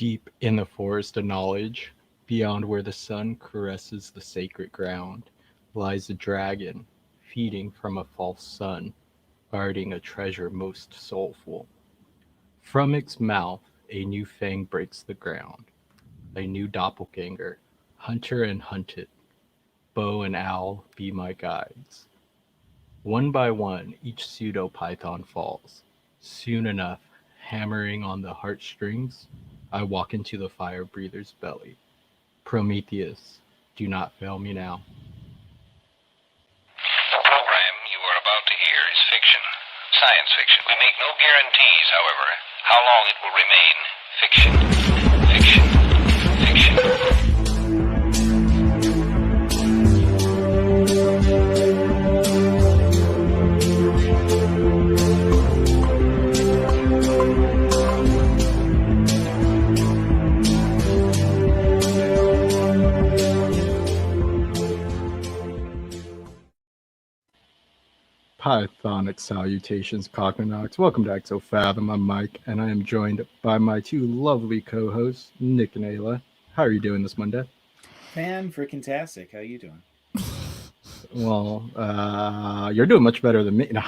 Deep in the forest of knowledge, beyond where the sun caresses the sacred ground, lies a dragon, feeding from a false sun, guarding a treasure most soulful. From its mouth a new fang breaks the ground, a new doppelganger, hunter and hunted, bow and owl be my guides. One by one each pseudo-python falls. Soon enough, hammering on the heartstrings, I walk into the fire-breather's belly. Prometheus, do not fail me now. The program you are about to hear is fiction, science fiction. We make no guarantees, however, how long it will remain fiction, fiction, fiction. Pythonic salutations, Cogmonauts. Welcome to Exofathom. I'm Mike, and I am joined by my two lovely co-hosts, Nick and Ayla. How are you doing this Monday? Fan-freaking-tastic. How you doing? Well, you're doing much better than me. No.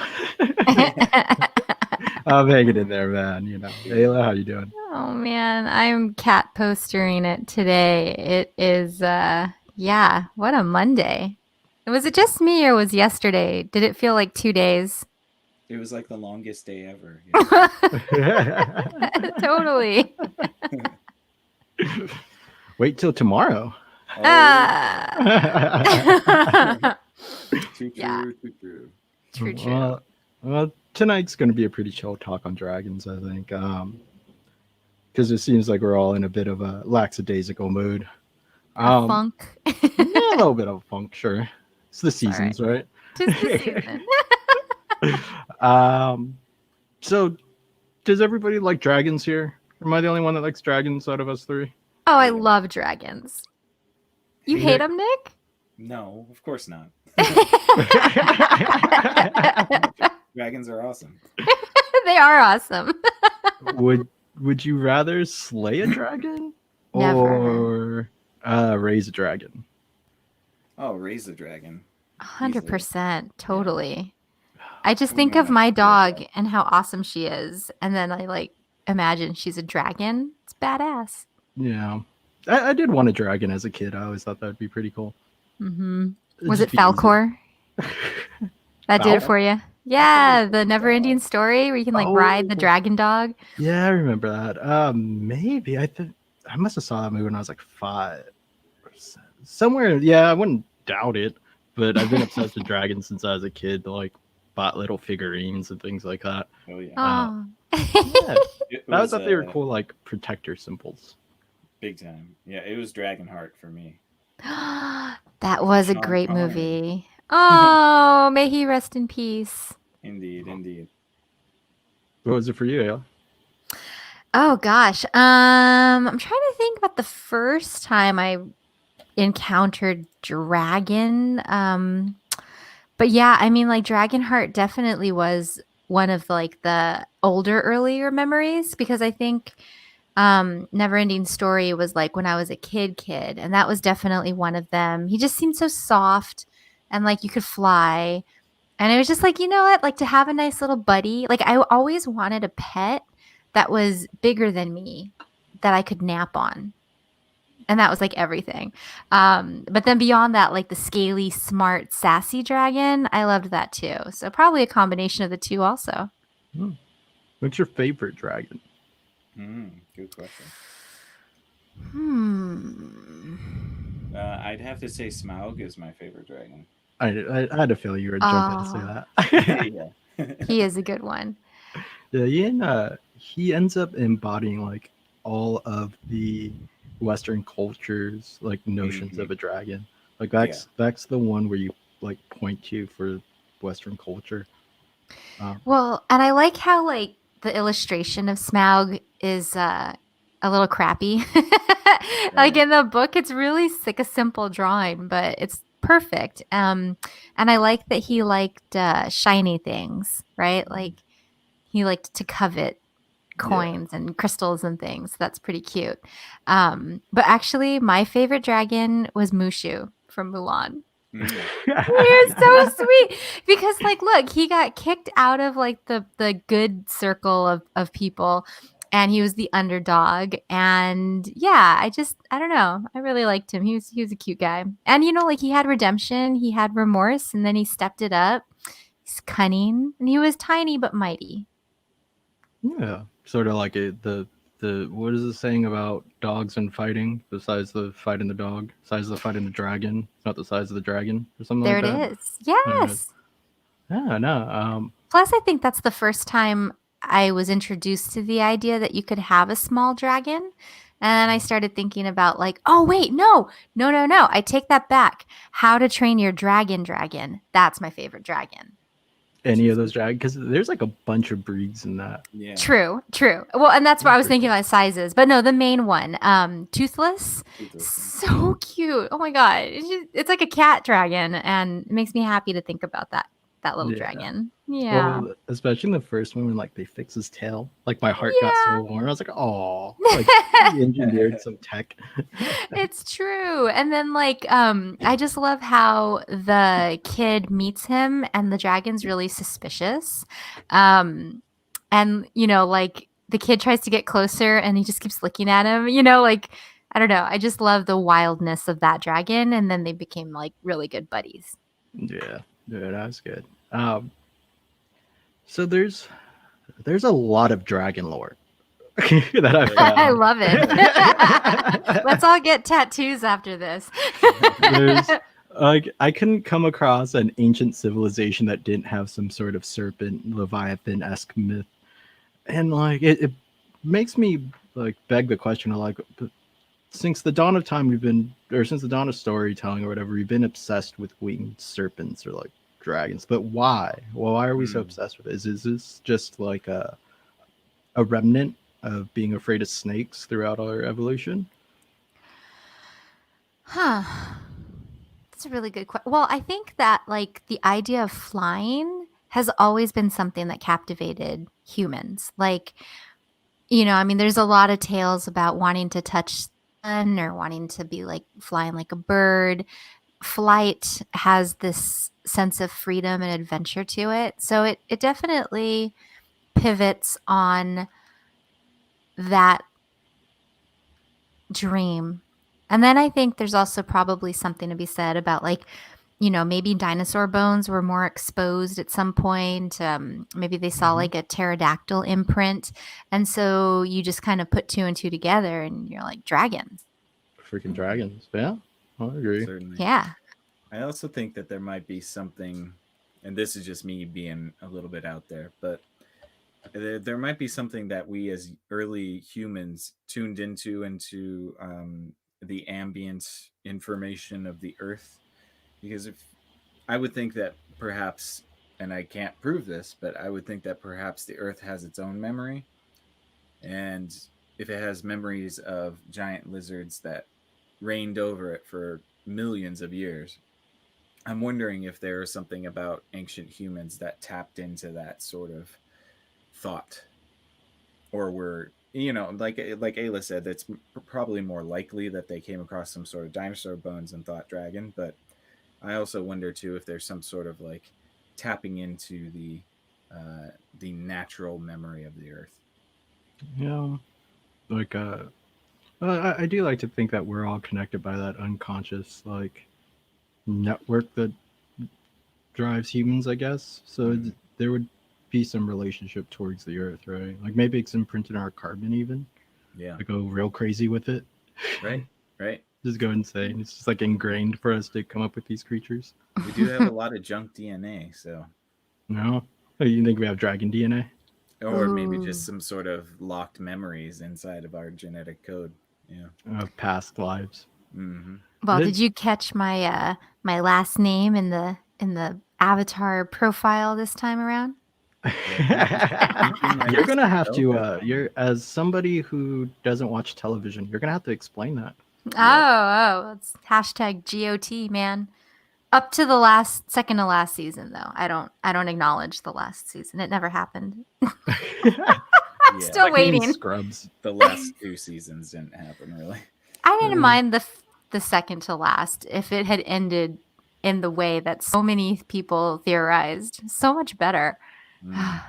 I'm hanging in there, man. Ayla, how you doing? Oh man, I'm cat postering it today. It is, what a Monday. Was it just me or was yesterday? Did it feel like 2 days? It was like the longest day ever. Totally. Wait till tomorrow. True. True. Well, tonight's going to be a pretty chill talk on dragons, I think, because it seems like we're all in a bit of a lackadaisical mood. Funk. Yeah, a little bit of funk, sure. It's the seasons, right? Tis the season. So, does everybody like dragons here? Am I the only one that likes dragons out of us three? Oh, I love dragons. You hate them, Nick? No, of course not. Dragons are awesome. They are awesome. Would you rather slay a dragon Never. or raise a dragon? Oh, raise the dragon. 100%. Totally. I just think of my dog and how awesome she is. And then I imagine she's a dragon. It's badass. Yeah. I did want a dragon as a kid. I always thought that would be pretty cool. Mm-hmm. Was it Falcor? That did it for you? Yeah, the never-ending story where you can ride the dragon dog. Yeah, I remember that. Maybe I must have saw that movie when I was like 5 or somewhere. Yeah, I wouldn't doubt it. But I've been obsessed with dragons since I was a kid. Bought little figurines and things like that. Oh yeah. Yeah. I thought they were cool, protector symbols. Big time. Yeah, it was Dragonheart for me. That was a great movie. Oh, may he rest in peace. Indeed. What was it for you, Ayla? Oh gosh. I'm trying to think about the first time I encountered dragon. But yeah, I mean, Dragonheart definitely was one of the earlier memories, because I think Neverending Story was when I was a kid, and that was definitely one of them. He just seemed so soft and you could fly. And it was just you know what? To have a nice little buddy. I always wanted a pet that was bigger than me that I could nap on. And that was everything. But then beyond that, the scaly, smart, sassy dragon, I loved that too. So probably a combination of the two also. What's your favorite dragon? Good question. I'd have to say Smaug is my favorite dragon. I had a feeling you were jumping to say that. Yeah. He is a good one. Yeah, he ends up embodying all of the Western cultures notions of a dragon. That's the one where you point to for Western culture. Well, and I like how the illustration of Smaug is a little crappy. In the book, it's really a simple drawing, but it's perfect. And I like that he liked shiny things, right? He liked to covet coins and crystals and things. That's pretty cute. But actually, my favorite dragon was Mushu from Mulan. Mm. He was so sweet because, like, look, he got kicked out of like the good circle of people, and he was the underdog. And yeah, I don't know, I really liked him. He was a cute guy, and like he had redemption, he had remorse, and then he stepped it up. He's cunning, and he was tiny but mighty. Yeah, sort of like the what is the saying about dogs and fighting? The size of the fight in the dog, size of the fight in the dragon, not the size of the dragon, or something There like it that. is. Yeah, Yes. no. Plus, I think that's the first time I was introduced to the idea that you could have a small dragon. And then I started thinking about, like, oh, wait, no. I take that back. How to Train Your Dragon. That's my favorite dragon. Any of those dragons, because there's like a bunch of breeds in that. Yeah. True. Well, and that's why I was Pretty thinking about sizes. But no, the main one, Toothless, so cute. Oh my God. It's like a cat dragon. And it makes me happy to think about that little Yeah. dragon. Yeah. Well, especially in the first one when like they fix his tail, like my heart got Yeah. so warm. I was like, oh, like he engineered some tech. It's true. And then like I just love how the kid meets him and the dragon's really suspicious. And like the kid tries to get closer and he just keeps looking at him, like I don't know. I just love the wildness of that dragon, and then they became like really good buddies. Yeah, that was good. So there's a lot of dragon lore that I've found. I love it. Let's all get tattoos after this. There's like I couldn't come across an ancient civilization that didn't have some sort of serpent leviathan-esque myth, and like it makes me like beg the question of like, since the dawn of time since the dawn of storytelling or whatever, we've been obsessed with winged serpents or like dragons. But why? Well, why are we so obsessed with it? Is this just like a remnant of being afraid of snakes throughout our evolution? Huh. That's a really good question. Well, I think that like the idea of flying has always been something that captivated humans. Like, I mean, there's a lot of tales about wanting to touch the sun or wanting to be like flying like a bird. Flight has this sense of freedom and adventure to it. So it definitely pivots on that dream. And then I think there's also probably something to be said about like, maybe dinosaur bones were more exposed at some point. Maybe they saw like a pterodactyl imprint. And so you just kind of put two and two together and you're like, dragons. Freaking dragons. Yeah, I agree. Certainly. Yeah. I also think that there might be something, and this is just me being a little bit out there, but there might be something that we as early humans tuned into the ambient information of the earth. Because if I would think that perhaps, and I can't prove this, but I would think that perhaps the earth has its own memory. And if it has memories of giant lizards that reigned over it for millions of years, I'm wondering if there is something about ancient humans that tapped into that sort of thought, or were, like Ayla said, it's probably more likely that they came across some sort of dinosaur bones and thought dragon. But I also wonder too if there's some sort of like tapping into the natural memory of the earth. Yeah, like I do like to think that we're all connected by that unconscious like network that drives humans, I guess. So there would be some relationship towards the earth, right? Like maybe it's imprinted in our carbon even. Yeah. Like go real crazy with it. Right. Just go insane. It's just like ingrained for us to come up with these creatures. We do have a lot of junk DNA, so. No? Oh, you think we have dragon DNA? Or maybe just some sort of locked memories inside of our genetic code. Yeah. Of past lives. Mm-hmm. Well, did you catch my my last name in the avatar profile this time around? You're gonna have to you're, as somebody who doesn't watch television, you're gonna have to explain that. Oh, it's hashtag GOT, man. Up to the second to last season, though. I don't acknowledge the last season. It never happened. I'm Yeah. still Like in waiting. Scrubs. The last 2 seasons didn't happen really. I didn't mind the second to last if it had ended in the way that so many people theorized. So much better. Mm.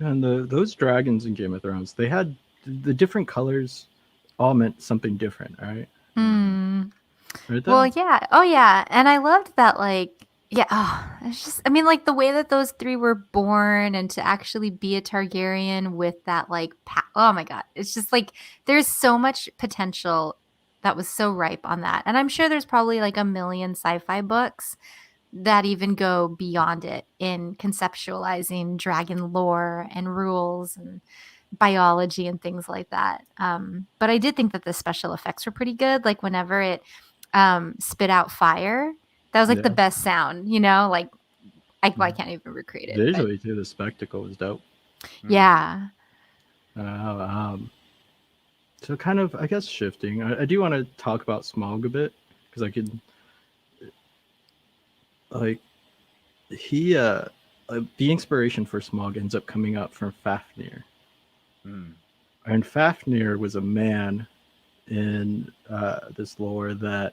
And those dragons in Game of Thrones, they had the different colors all meant something different, right? Mm. Right Well, there? yeah. Oh, yeah. And I loved that, like, yeah. Oh, it's just, I mean, like the way that those three were born and to actually be a Targaryen with that, like, oh my God. It's just like there's so much potential that was so ripe on that. And I'm sure there's probably like a million sci fi books that even go beyond it in conceptualizing dragon lore and rules and biology and things like that. But I did think that the special effects were pretty good. Like whenever it spit out fire, that was like the Yeah. best sound, you know? Like I Mhm. can't even recreate it. But Visually too, the spectacle was dope. yeah. Uh, um, so kind of, I guess, shifting. I do want to talk about Smaug a bit because I could, like, he, the inspiration for Smaug ends up coming up from Fafnir, Mm. and Fafnir was a man in this lore that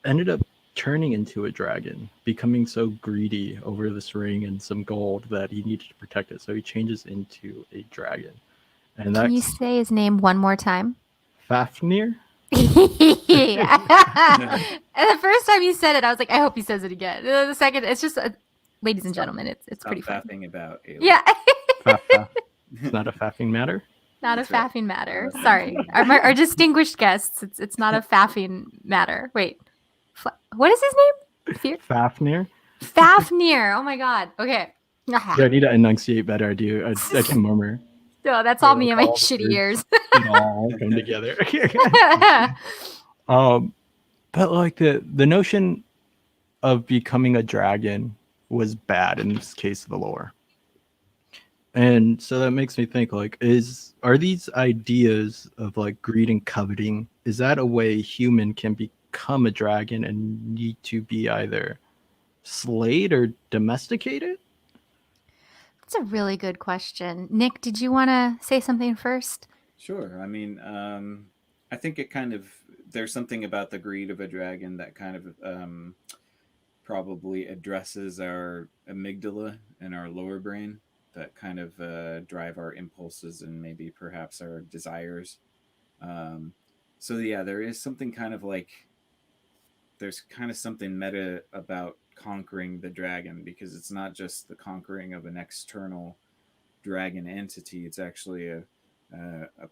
ended up turning into a dragon, becoming so greedy over this ring and some gold that he needed to protect it. So he changes into a dragon, and Can you that's say his name one more time? Fafnir. Yeah. And the first time you said it, I was like, I hope he says it again. And then the second, it's just, ladies and gentlemen, it's pretty Stop funny. faffing about aliens. Yeah. Faff. It's not a faffing matter. Not That's a right. faffing matter. Not a Sorry. faffing Our distinguished guests, it's not a faffing matter. Wait. What is his name? Fafnir. Fafnir. Oh my God. Okay. Yeah, I need to enunciate better. I can murmur. No, that's all Like, me and my all the shitty words ears. should all come together. But like the notion of becoming a dragon was bad in this case of the lore. And so that makes me think, like, are these ideas of like greed and coveting, is that a way human can become a dragon and need to be either slayed or domesticated? That's a really good question. Nick, did you want to say something first? Sure. I mean, I think it kind of there's something about the greed of a dragon that kind of probably addresses our amygdala and our lower brain that kind of drive our impulses and maybe perhaps our desires. Um, so yeah, there is something kind of like there's kind of something meta about conquering the dragon because it's not just the conquering of an external dragon entity. It's actually a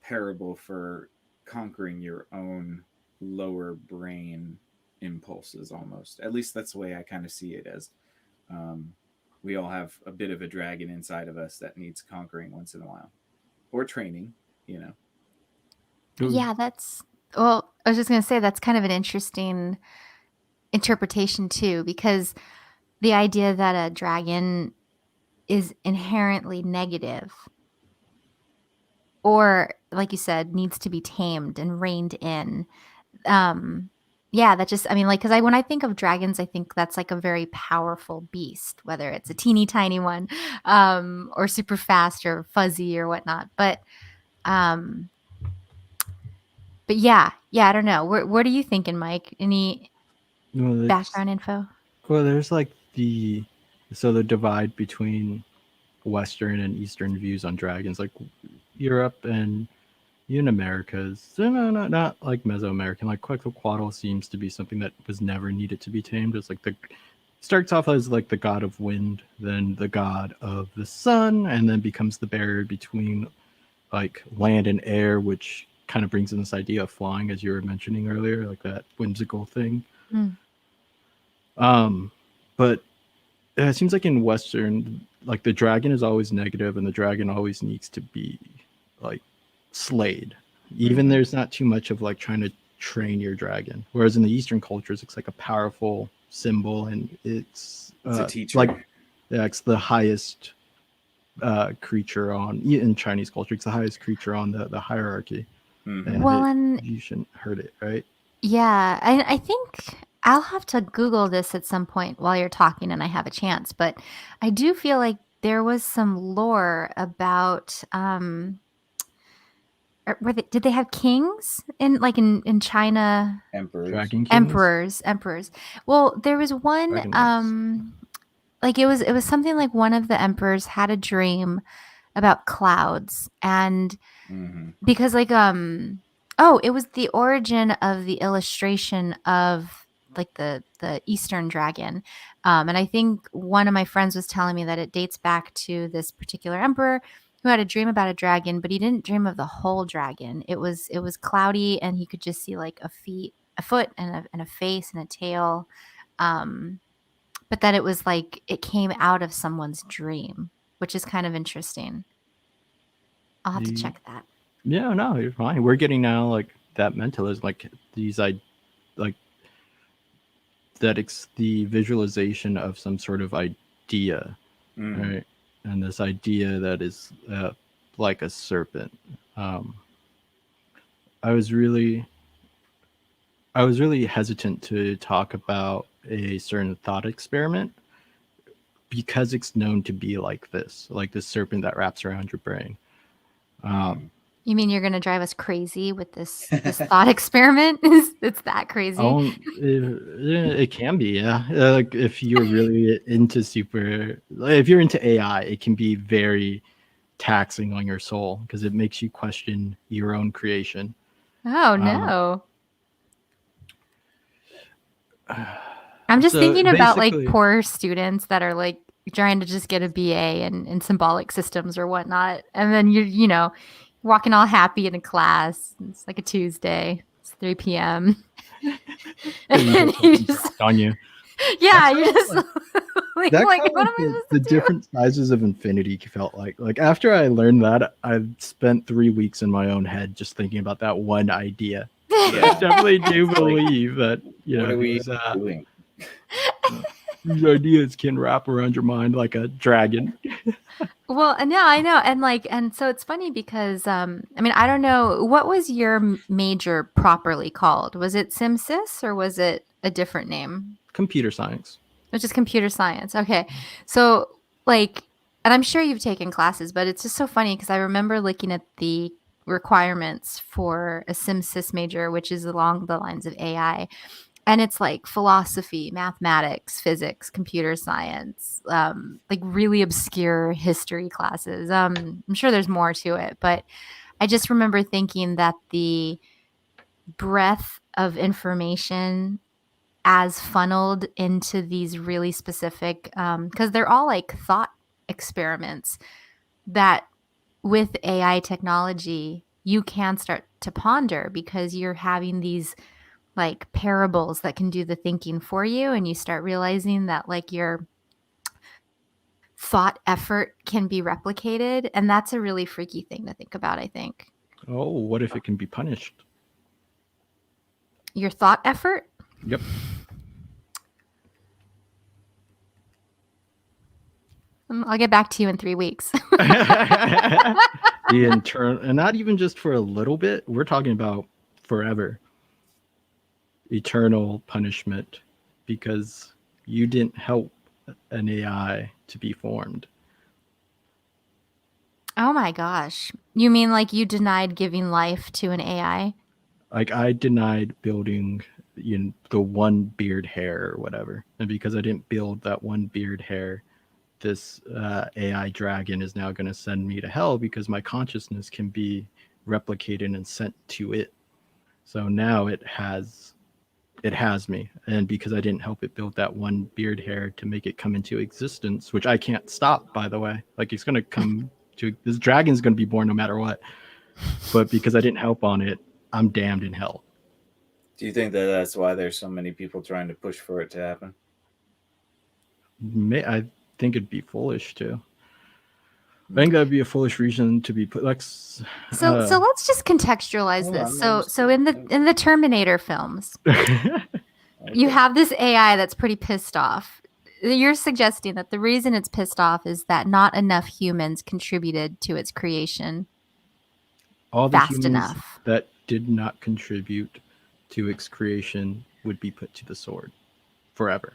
parable for conquering your own lower brain impulses almost. At least that's the way I kind of see it as. Um, we all have a bit of a dragon inside of us that needs conquering once in a while or training, you know. Yeah, well, I was just going to say that's kind of an interesting interpretation too, because the idea that a dragon is inherently negative or, like you said, needs to be tamed and reined in. Yeah, that just, I mean, like, because when I think of dragons, I think that's like a very powerful beast, whether it's a teeny tiny one, or super fast or fuzzy or whatnot. Um, but yeah, I don't know. What are you thinking, Mike? Any Well, background info? there's like the divide between Western and Eastern views on dragons, like Europe and even America's. No, not like Mesoamerican. Like Quetzalcoatl seems to be something that was never needed to be tamed. It's like starts off as like the god of wind, then the god of the sun, and then becomes the barrier between like land and air, which kind of brings in this idea of flying, as you were mentioning earlier, like that whimsical thing. Mm. But it seems like in Western, like the dragon is always negative, and the dragon always needs to be like slayed. Even there's not too much of like trying to train your dragon. Whereas in the Eastern cultures, it's like a powerful symbol, and it's a teacher. like yeah, it's the highest creature in Chinese culture. It's the highest creature on the hierarchy. Mm-hmm. Well, and you shouldn't hurt it, right? Yeah, I think I'll have to Google this at some point while you're talking and I have a chance. But I do feel like there was some lore about did they have kings in China? Emperors. Dragon Kings? Emperors. Well, there was one Dragon Knights. like it was something like one of the emperors had a dream about clouds, and Hmm. because oh, it was the origin of the illustration of like the Eastern dragon. And I think one of my friends was telling me that it dates back to this particular emperor who had a dream about a dragon, but he didn't dream of the whole dragon. It was cloudy, and he could just see like a foot, and a face and a tail. Um, but that it was like it came out of someone's dream, which is kind of interesting. I'll have to The check that. Yeah, no, you're fine. We're getting now like that mentalism, like these I like that the visualization of some sort of idea, Hmm. right? And this idea that is like a serpent. Um, I was really I was really hesitant to talk about a certain thought experiment because it's known to be like this serpent that wraps around your brain. Um, Hmm. You mean you're gonna drive us crazy with this thought experiment? It's that crazy? Oh, it can be, yeah. Like if you're really into if you're into AI, it can be very taxing on your soul because it makes you question your own creation. Oh Um, no. I'm just so thinking about like basically, poor students that are like trying to just get a BA in symbolic systems or whatnot. And then you're walking all happy in a class. It's like a Tuesday. It's 3 p.m. you And get you something just dropped on you. yeah, That's you how just like that's like how what like am I the supposed to do? different sizes of infinity felt like. Like after I learned that, I spent 3 weeks in my own head just thinking about that one idea. So I Yeah. definitely do It's like, believe that what are we these doing? uh, these ideas can wrap around your mind like a dragon. Well, and yeah, I know. And so it's funny because I mean, I don't know, what was your major properly called? Was it SimSys or was it a different name? Computer science. Which is computer science. Okay. So, like, and I'm sure you've taken classes, but it's just so funny because I remember looking at the requirements for a SimSys major, which is along the lines of AI. And it's like philosophy, mathematics, physics, computer science, like really obscure history classes. I'm sure there's more to it, but I just remember thinking that the breadth of information as funneled into these really specific, because they're all like thought experiments that with AI technology, you can start to ponder because you're having these like parables that can do the thinking for you. And you start realizing that like your thought effort can be replicated. And that's a really freaky thing to think about, I think. Oh, what if it can be punished? Your thought effort? Yep. I'll get back to you in 3 weeks. The internal, and not even just for a little bit. We're talking about forever, eternal punishment, because you didn't help an AI to be formed. Oh my gosh. You mean like you denied giving life to an AI? Like I denied building, the one beard hair or whatever, and because I didn't build that one beard hair, this AI dragon is now going to send me to hell because my consciousness can be replicated and sent to it. So now it has me, and because I didn't help it build that one beard hair to make it come into existence, which I can't stop, by the way. Like it's going to come to this dragon's going to be born no matter what. But because I didn't help on it, I'm damned in hell. Do you think that that's why there's so many people trying to push for it to happen? I think it'd be foolish to. I think Okay. that'd be a foolish reason to be put. Like, So let's just contextualize Hold this. on, So in the Terminator films, you Okay. have this AI that's pretty pissed off. You're suggesting that the reason it's pissed off is that not enough humans contributed to its creation all the fast humans enough. that did not contribute to its creation would be put to the sword forever,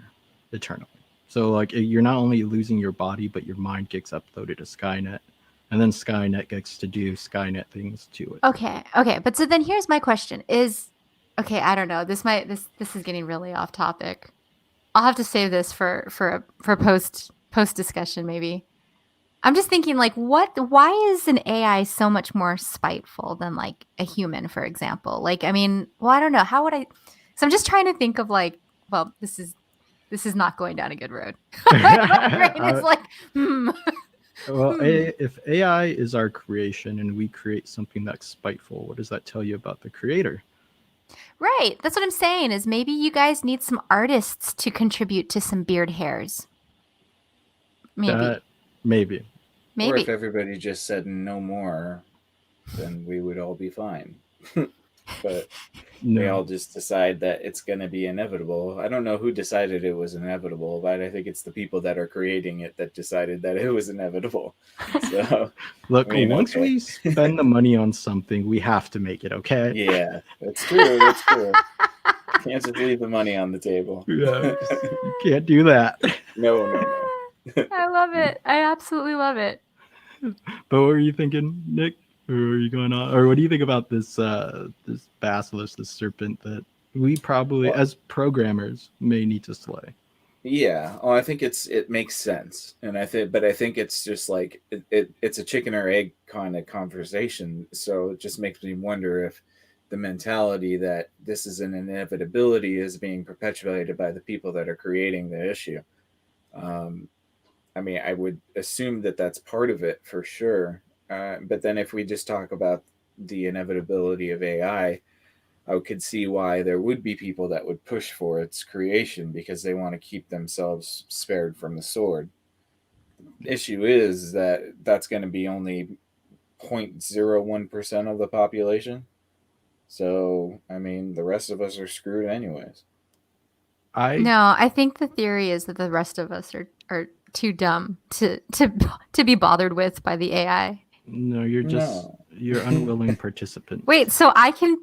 eternally. So like you're not only losing your body, but your mind gets uploaded to Skynet, and then Skynet gets to do Skynet things to it. Okay, but so then here's my question: Is okay? I don't know. This is getting really off topic. I'll have to save this for post discussion maybe. I'm just thinking like why is an AI so much more spiteful than like a human, for example? Like I mean, well, I don't know. How would I So I'm just trying to think of like, well, this is not going down a good road. My brain is like, hmm. Well, if AI is our creation and we create something that's spiteful, what does that tell you about the creator? Right. That's what I'm saying is maybe you guys need some artists to contribute to some beard hairs. Maybe. That maybe. Or if Maybe. everybody just said no more, then we would all be fine. But we all No. just decide that it's going to be inevitable. I don't know who decided it was inevitable, but I think it's the people that are creating it that decided that it was inevitable. So, Look, I mean, once okay. we spend the money on something, we have to make it, okay? Yeah, that's true. That's true. Can't just leave the money on the table. Yeah, you can't do that. No. I love it. I absolutely love it. But what were you thinking, Nick? Or are you going on? Or what do you think about this this basilisk, this serpent that we probably, Well, as programmers, may need to slay? yeah, well, I think it makes sense, and I think it's just like it's a chicken or egg kind of conversation. So it just makes me wonder if the mentality that this is an inevitability is being perpetuated by the people that are creating the issue. Um, I mean, I would assume that that's part of it for sure. But then if we just talk about the inevitability of I could see why there would be people that would push for its creation because they want to keep themselves spared from the sword. The issue is that that's going to be only 0.01% of the population. So, I mean, the rest of us are screwed anyways. I No, I think the theory is that the rest of us are too dumb to be bothered with by the AI. no, No. you're unwilling participants. Wait, so I can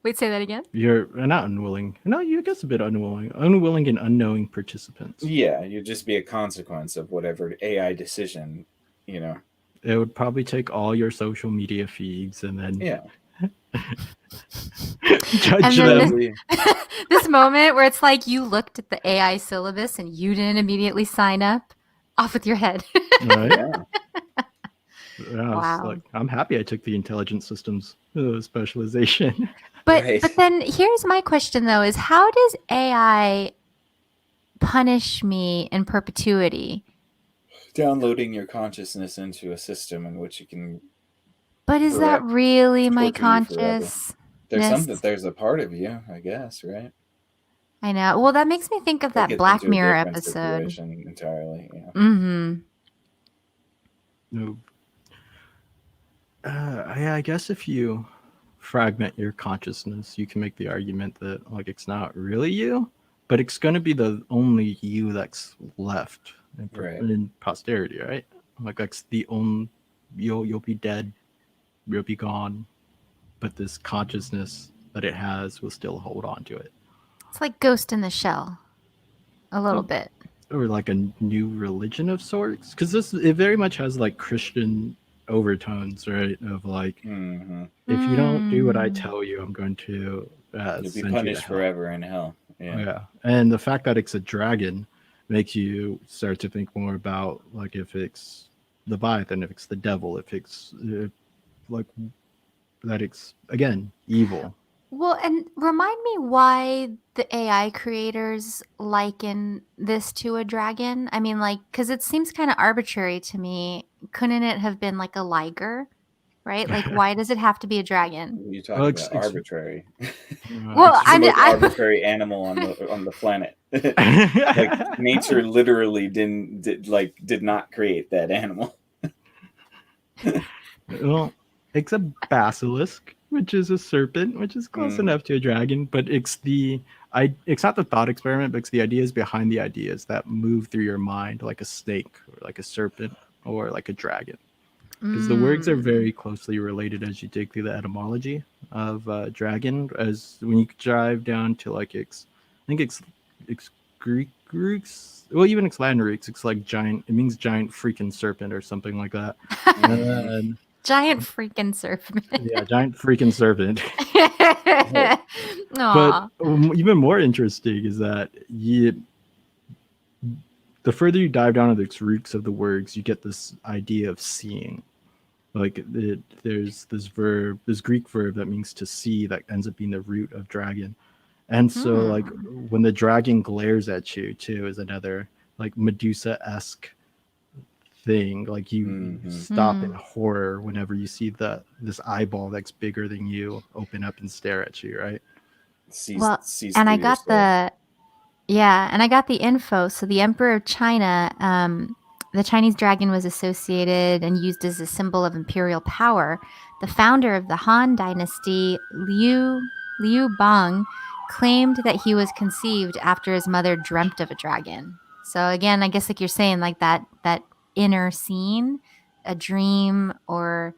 wait, say that again? You're not unwilling. No, you guess a bit unwilling. Unwilling and unknowing participants. Yeah, you'd just be a consequence of whatever AI decision, you know. It would probably take all your social media feeds and then Yeah. judge And them. then Sadly, this moment where it's like you looked at the AI syllabus and you didn't immediately sign up, off with your head. Right? yeah. Yeah, I was Wow. like, I'm happy I took the intelligent systems specialization. But Right. but then here's my question though is how does AI punish me in perpetuity? Downloading your consciousness into a system in which it can But is that really my torture you forever. consciousness? There's a part of you, I guess, right? I know. Well, that makes me think of That that gets Black into a Mirror different episode. situation entirely. Yeah. Mm-hmm. No. I guess if you fragment your consciousness, you can make the argument that like it's not really you, but it's going to be the only you that's left Right. in posterity, right? Like that's the only you'll be dead, you'll be gone, but this consciousness that it has will still hold on to it. It's like Ghost in the Shell, a little bit. Or like a new religion of sorts, because it very much has like Christian overtones, right? Of like, Mm-hmm. if you don't do what I Mm. tell you, I'm going to You'll be send you to punished hell. forever in hell. Yeah. Yeah, and the fact that it's a dragon makes you start to think more about like if it's Leviathan, if it's the devil, if it's like that it's again evil. Well, and remind me why the AI creators liken this to a dragon. I mean, like, because it seems kind of arbitrary to me. Couldn't it have been like a liger, right? Like, why does it have to be a dragon? You talk Well, about arbitrary. Well, It's the I mean, most arbitrary animal on the planet. Like nature literally did not create that animal. well, it's a basilisk, which is a serpent, which is close enough to a dragon, but it's not the thought experiment, but it's the ideas behind the ideas that move through your mind like a snake or like a serpent or like a dragon. Because the words are very closely related as you dig through the etymology of dragon. As when you drive down to like I think it's Greek well, even Xlanderix, it's like giant. It means giant freaking serpent or something like that. And Giant freaking serpent. yeah, giant freaking serpent. But Aw. even more interesting is that the further you dive down into the roots of the words, you get this idea of seeing. Like there's this Greek verb that means to see that ends up being the root of dragon. And so like when the dragon glares at you too is another like Medusa-esque thing. Like you stop in horror whenever you see this eyeball that's bigger than you open up and stare at you, right? Well, sees and I through your got soul. and I got the info. So the Emperor of China, the Chinese dragon was associated and used as a symbol of imperial power. The founder of the Han Dynasty, Liu Bang, claimed that he was conceived after his mother dreamt of a dragon. So again, I guess like you're saying, like that inner scene, a dream or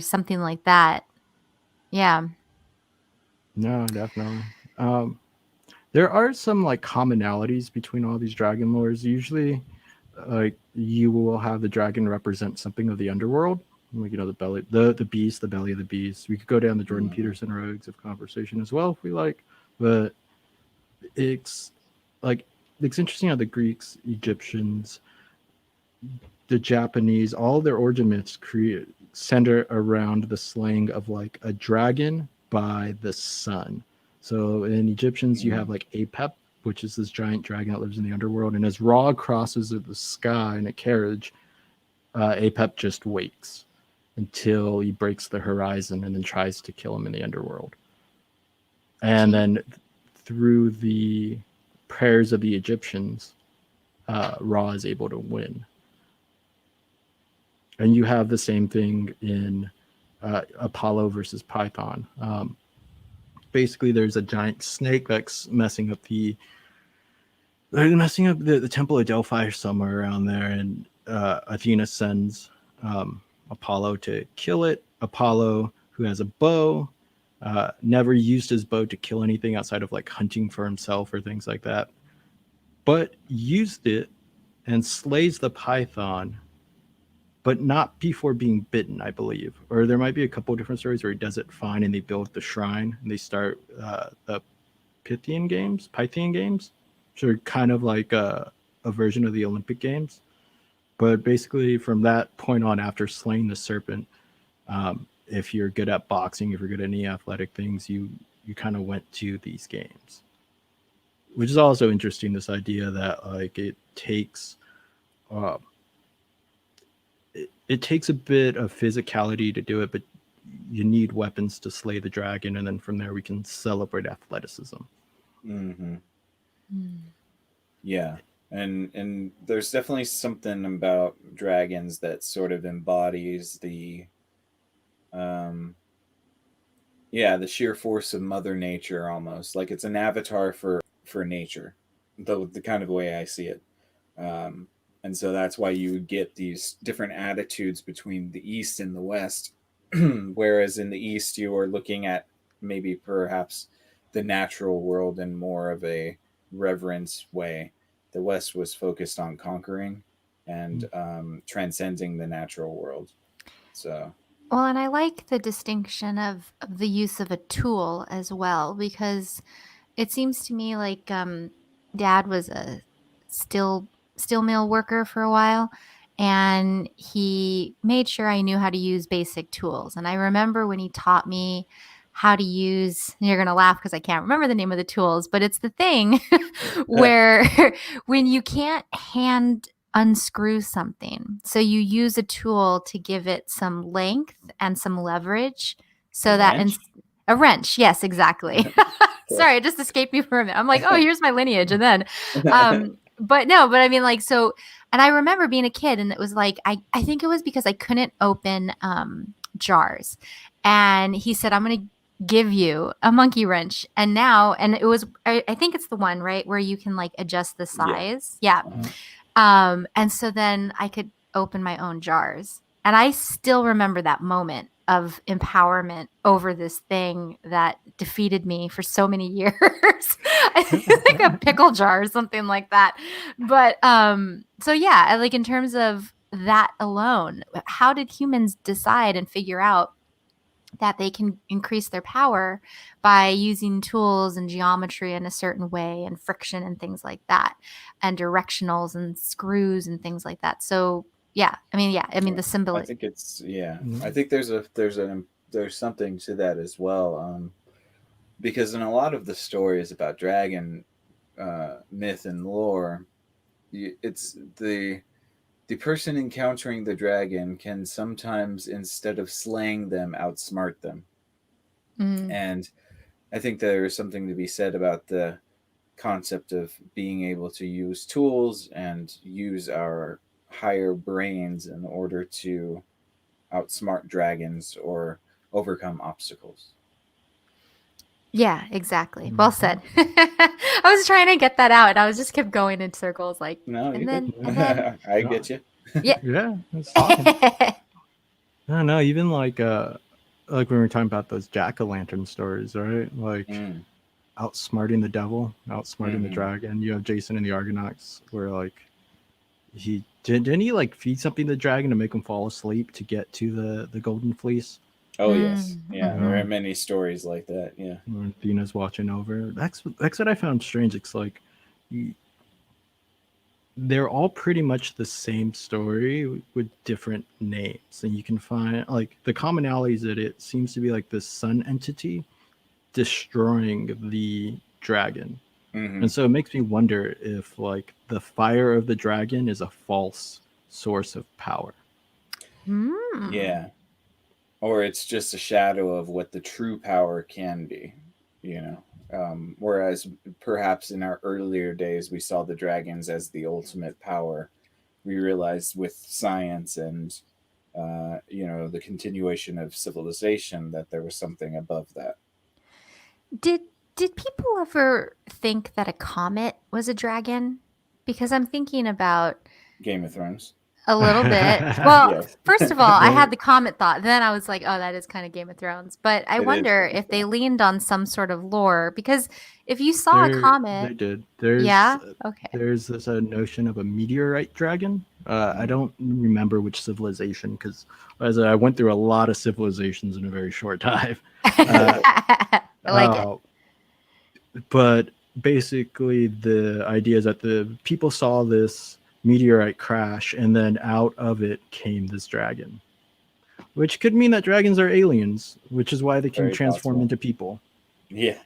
something like that. Yeah. No, definitely. There are some like commonalities between all these dragon lores. Usually, like you will have the dragon represent something of the underworld, like the belly, the beast, the belly of the beast. We could go down the Jordan Peterson roads of conversation as well if we like, but it's like it's interesting how the Greeks, Egyptians, the Japanese, all their origin myths center around the slaying of like a dragon by the sun. So in Egyptians, you have like Apep, which is this giant dragon that lives in the underworld, and as Ra crosses the sky in a carriage, Apep just waits until he breaks the horizon and then tries to kill him in the underworld. And then through the prayers of the Egyptians, Ra is able to win. And you have the same thing in Apollo versus Python. Basically, there's a giant snake that's messing up the Temple of Delphi or somewhere around there, and Athena sends Apollo to kill it. Apollo, who has a bow, never used his bow to kill anything outside of like hunting for himself or things like that, but used it and slays the python, but not before being bitten, I believe. Or there might be a couple of different stories where he does it fine and they build the shrine and they start the Pythian Games, which are kind of like a version of the Olympic Games. But basically, from that point on, after slaying the serpent, if you're good at boxing, if you're good at any athletic things, you kind of went to these games. Which is also interesting, this idea that like it takes it takes a bit of physicality to do it, but you need weapons to slay the dragon, and then from there we can celebrate athleticism. Yeah, and there's definitely something about dragons that sort of embodies the the sheer force of Mother Nature, almost like it's an avatar for nature, the kind of way I see it. And so that's why you would get these different attitudes between the East and the West. Whereas in the East, you are looking at maybe perhaps the natural world in more of a reverence way. The West was focused on conquering and transcending the natural world. So, Well, and I like the distinction of the use of a tool as well, because it seems to me like Dad was a steel mill worker for a while, and he made sure I knew how to use basic tools. And I remember when he taught me how to use, and you're going to laugh because I can't remember the name of the tools, but it's the thing where when you can't hand unscrew something, so you use a tool to give it some length and some leverage, so a wrench. Yes, exactly. Sorry, it just escaped me for a minute. I'm like, oh, here's my lineage. And then, but I mean, like, so, and I remember being a kid, and it was like, I think it was because I couldn't open jars. And he said, I'm going to give you a monkey wrench. And now, and it was, I think it's the one, right, where you can like adjust the size. Yeah. And so then I could open my own jars. And I still remember that moment of empowerment over this thing that defeated me for so many years. I think it's like a pickle jar or something like that. But so yeah, like in terms of that alone, how did humans decide and figure out that they can increase their power by using tools and geometry in a certain way and friction and things like that and directionals and screws and things like that. So yeah, the I symbol. think it's yeah. I Mm. think there's something to that as well. Because in a lot of the stories about dragon myth and lore, it's the person encountering the dragon can sometimes, instead of slaying them, outsmart them. Mm, And I think there is something to be said about the concept of being able to use tools and use our higher brains in order to outsmart dragons or overcome obstacles. yeah, exactly. Well Mhm. said. I was trying to get that out and I was just kept going in circles like No, you and good. then and then I Yeah, get you. yeah. yeah, it's talking. No, no, even like when we were talking about those jack-o'-lantern stories, right? Like Mm, outsmarting the devil, outsmarting the hmm. dragon. You have Jason and the Argonauts, where like didn't he like feed something to the dragon to make him fall asleep to get to the golden fleece? Oh yes, Mm, yeah. There Yeah, are mhm. many stories like that. Yeah. when Athena's watching over. That's what I found strange. It's like y- they're all pretty much the same story with different names, and you can find like the commonalities that it seems to be like the sun entity destroying the dragon. Hmm. And so it makes me wonder if like the fire of the dragon is a false source of power. Mm. Yeah. Or it's just a shadow of what the true power can be. You know. Whereas perhaps in our earlier days we saw the dragons as the ultimate power, we realized with science and the continuation of civilization that there was something above that. Did did people ever think that a comet was a dragon? Because I'm thinking about Game of Thrones. a little bit. Well, Yes. first of all, I Well, had the comet thought. Then I was like, oh, that is kind of Game of Thrones. But I It is wonder Game of if they Thrones. leaned on some sort of lore because if you saw a they comet, did. There's yeah, okay. there's this notion of a meteorite dragon. I Mm. don't remember which civilization because as I went through a lot of civilizations in a very short time. Uh, I like it. uh, but basically, the idea is that the people saw this meteorite crash, and then out of it came this dragon, which could mean that dragons are aliens, which is why they can Very transform possible. into people. Yeah.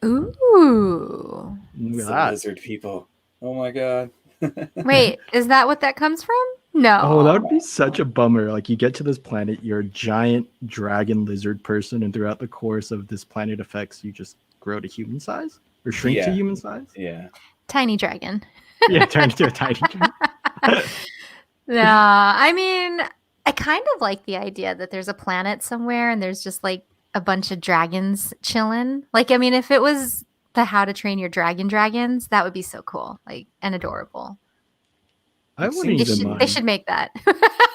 Ooh. Look It's at the that. lizard people. Oh my god. Wait, is that what that comes from? Oh, that No. would be such a bummer. Like you get to this planet, you're a giant dragon lizard person, and throughout the course of this planet effects, you just grow to human size or shrink to Yeah. human size. Yeah. Tiny dragon. Yeah, turn into a tiny dragon. No, I mean, I kind of like the idea that there's a planet somewhere and there's just like a bunch of dragons chilling. Like, I mean, if it was the How to Train Your Dragon dragons, that would be so cool, like and adorable. I It wouldn't seems even They mind should make that.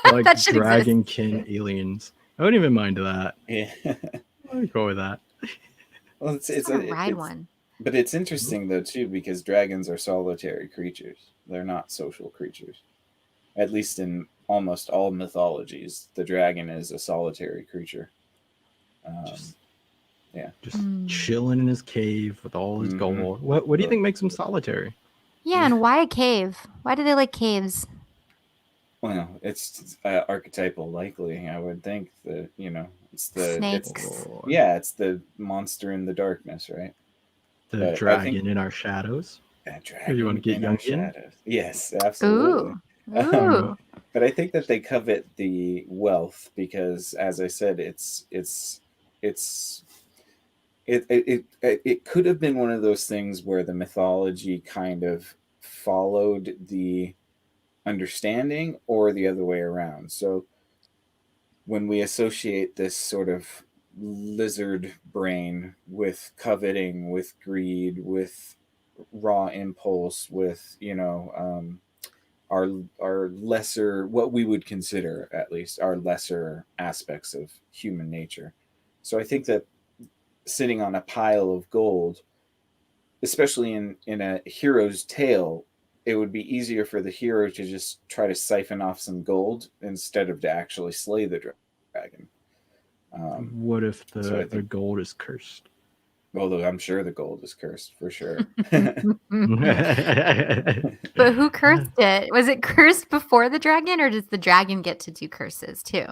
like That should exist. dragonkin aliens. I wouldn't even mind that. yeah. I'd go with that. Well, Just want to ride one. but it's interesting though too because dragons are solitary creatures. They're not social creatures. At least in almost all mythologies, the dragon is a solitary creature. Um, Just yeah. just Mm. chilling in his cave with all his Hmm. gold. What do you think makes him solitary? Yeah, and why a cave? Why do they like caves? Well, it's archetypal, likely. I would think that it's Snakes. Or yeah, it's the monster in the darkness, right? the But I think dragon in our shadows? that Or you want dragon to get in our Jungian? shadows. Yes, absolutely. Ooh. Um, Ooh. but I think that they covet the wealth because, as I said, it's it could have been one of those things where the mythology kind of followed the understanding or the other way around. So when we associate this sort of lizard brain with coveting, with greed, with raw impulse, with our lesser, what we would consider at least our lesser aspects of human nature. So I think that sitting on a pile of gold, especially in a hero's tale, it would be easier for the hero to just try to siphon off some gold instead of to actually slay the dragon. What if So I think, the gold is cursed? although I'm sure the gold is cursed for sure. But who cursed it? Was it cursed before the dragon, or does the dragon get to do curses too?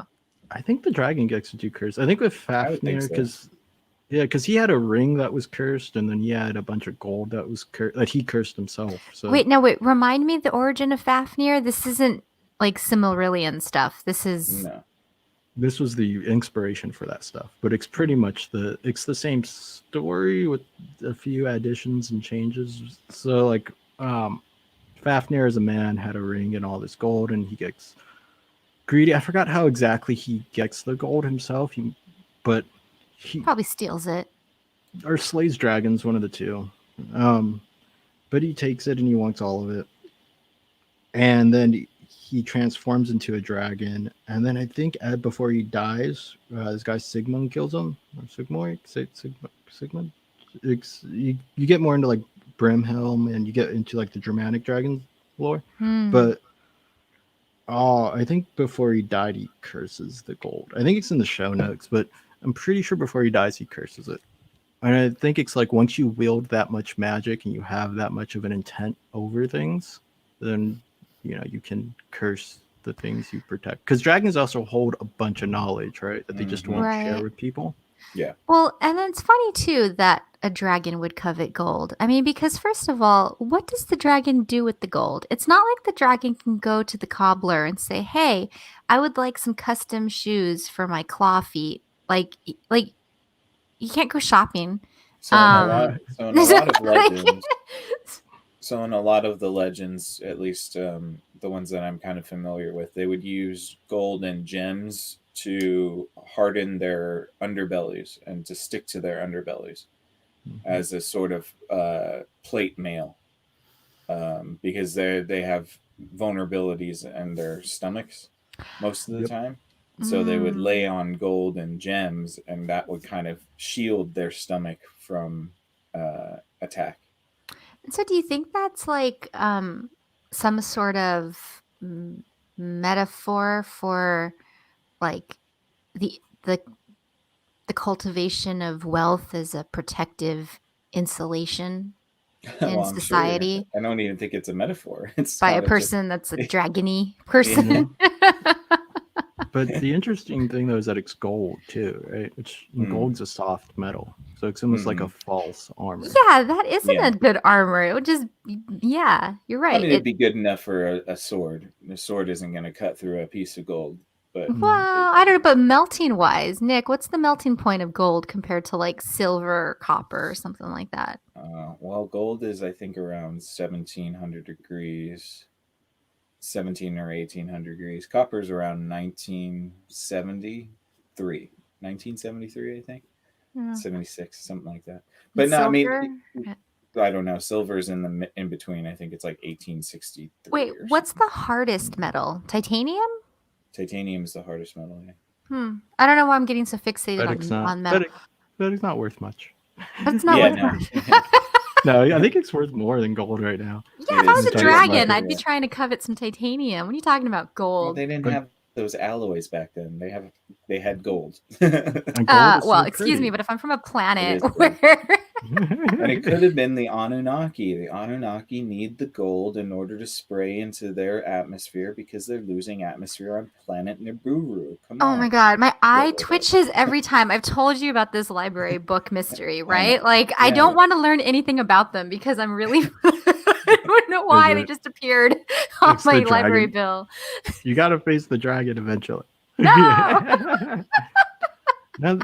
I think the dragon gets to do curse. I think with I would think Fafnir, so. because he had a ring that was cursed, and then he had a bunch of gold that was that he cursed himself. So Wait, remind me the origin of Fafnir. This isn't like Silmarillion stuff. This is No. this was the inspiration for that stuff, but it's pretty much it's the same story with a few additions and changes. So like Fafnir as a man had a ring and all this gold, and he gets greedy. I forgot how exactly he gets the gold himself, but he probably steals it. or slays dragons, one of the two. But he takes it and he wants all of it, and then he transforms into a dragon. And then I think before he dies, this guy Sigmund kills him. Or Sigmund. You get more into like Brimhelm, and you get into like the Germanic dragon lore. But I think before he died, he curses the gold. I think it's in the show notes, but I'm pretty sure before he dies, he curses it. And I think it's like once you wield that much magic and you have that much of an intent over things, then you can curse the things you protect. Because dragons also hold a bunch of knowledge, right? That they just won't share with people. Yeah. Well, and it's funny too that a dragon would covet gold. I mean, because first of all, what does the dragon do with the gold? It's not like the dragon can go to the cobbler and say, "Hey, I would like some custom shoes for my claw feet." Like you can't go shopping. So in a lot of legends, so in a lot of the legends, at least the ones that I'm kind of familiar with, they would use gold and gems to harden their underbellies and to stick to their underbellies as a sort of plate mail, because they have vulnerabilities in their stomachs most of the time. So they would lay on gold and gems, and that would kind of shield their stomach from attack. So do you think that's like some sort of metaphor for like the cultivation of wealth as a protective insulation in Well, I'm sure. society I don't even think it's a metaphor. It's by a not person that's a dragony person? But the interesting thing though is that it's gold too, right? Which gold's a soft metal, so it's almost like a false armor. Yeah, that isn't a good armor. It would just, you're right. I mean, it'd be good enough for a sword. A sword isn't going to cut through a piece of gold. But well, I don't know, but melting wise, Nick, what's the melting point of gold compared to like silver or copper or something like that? Well, gold is, I think, around 1700 degrees, 17 or 1800 degrees. Copper is around 1973, I think. 76, something like that. But no, silver? I mean, I don't know. Silver's in between. I think it's like 1863. Wait, what's the hardest metal? Titanium? Titanium is the hardest metal. Yeah. I don't know why I'm getting so fixated on metal. But it's not worth much. That's not worth much. No, I think it's worth more than gold right now. Yeah, if I was a dragon, I'd be trying to covet some titanium. What are you talking about, gold? Well, they didn't have those alloys back then. They had gold. Gold excuse me, but if I'm from a planet and it could have been the Anunnaki. The Anunnaki need the gold in order to spray into their atmosphere because they're losing atmosphere on planet Nibiru. Come on. Oh my god, my eye twitches every time. I've told you about this library book mystery, right? Like, I don't want to learn anything about them because I'm really I don't know why they just appeared on my library bill. You got to face the dragon eventually. No. Now,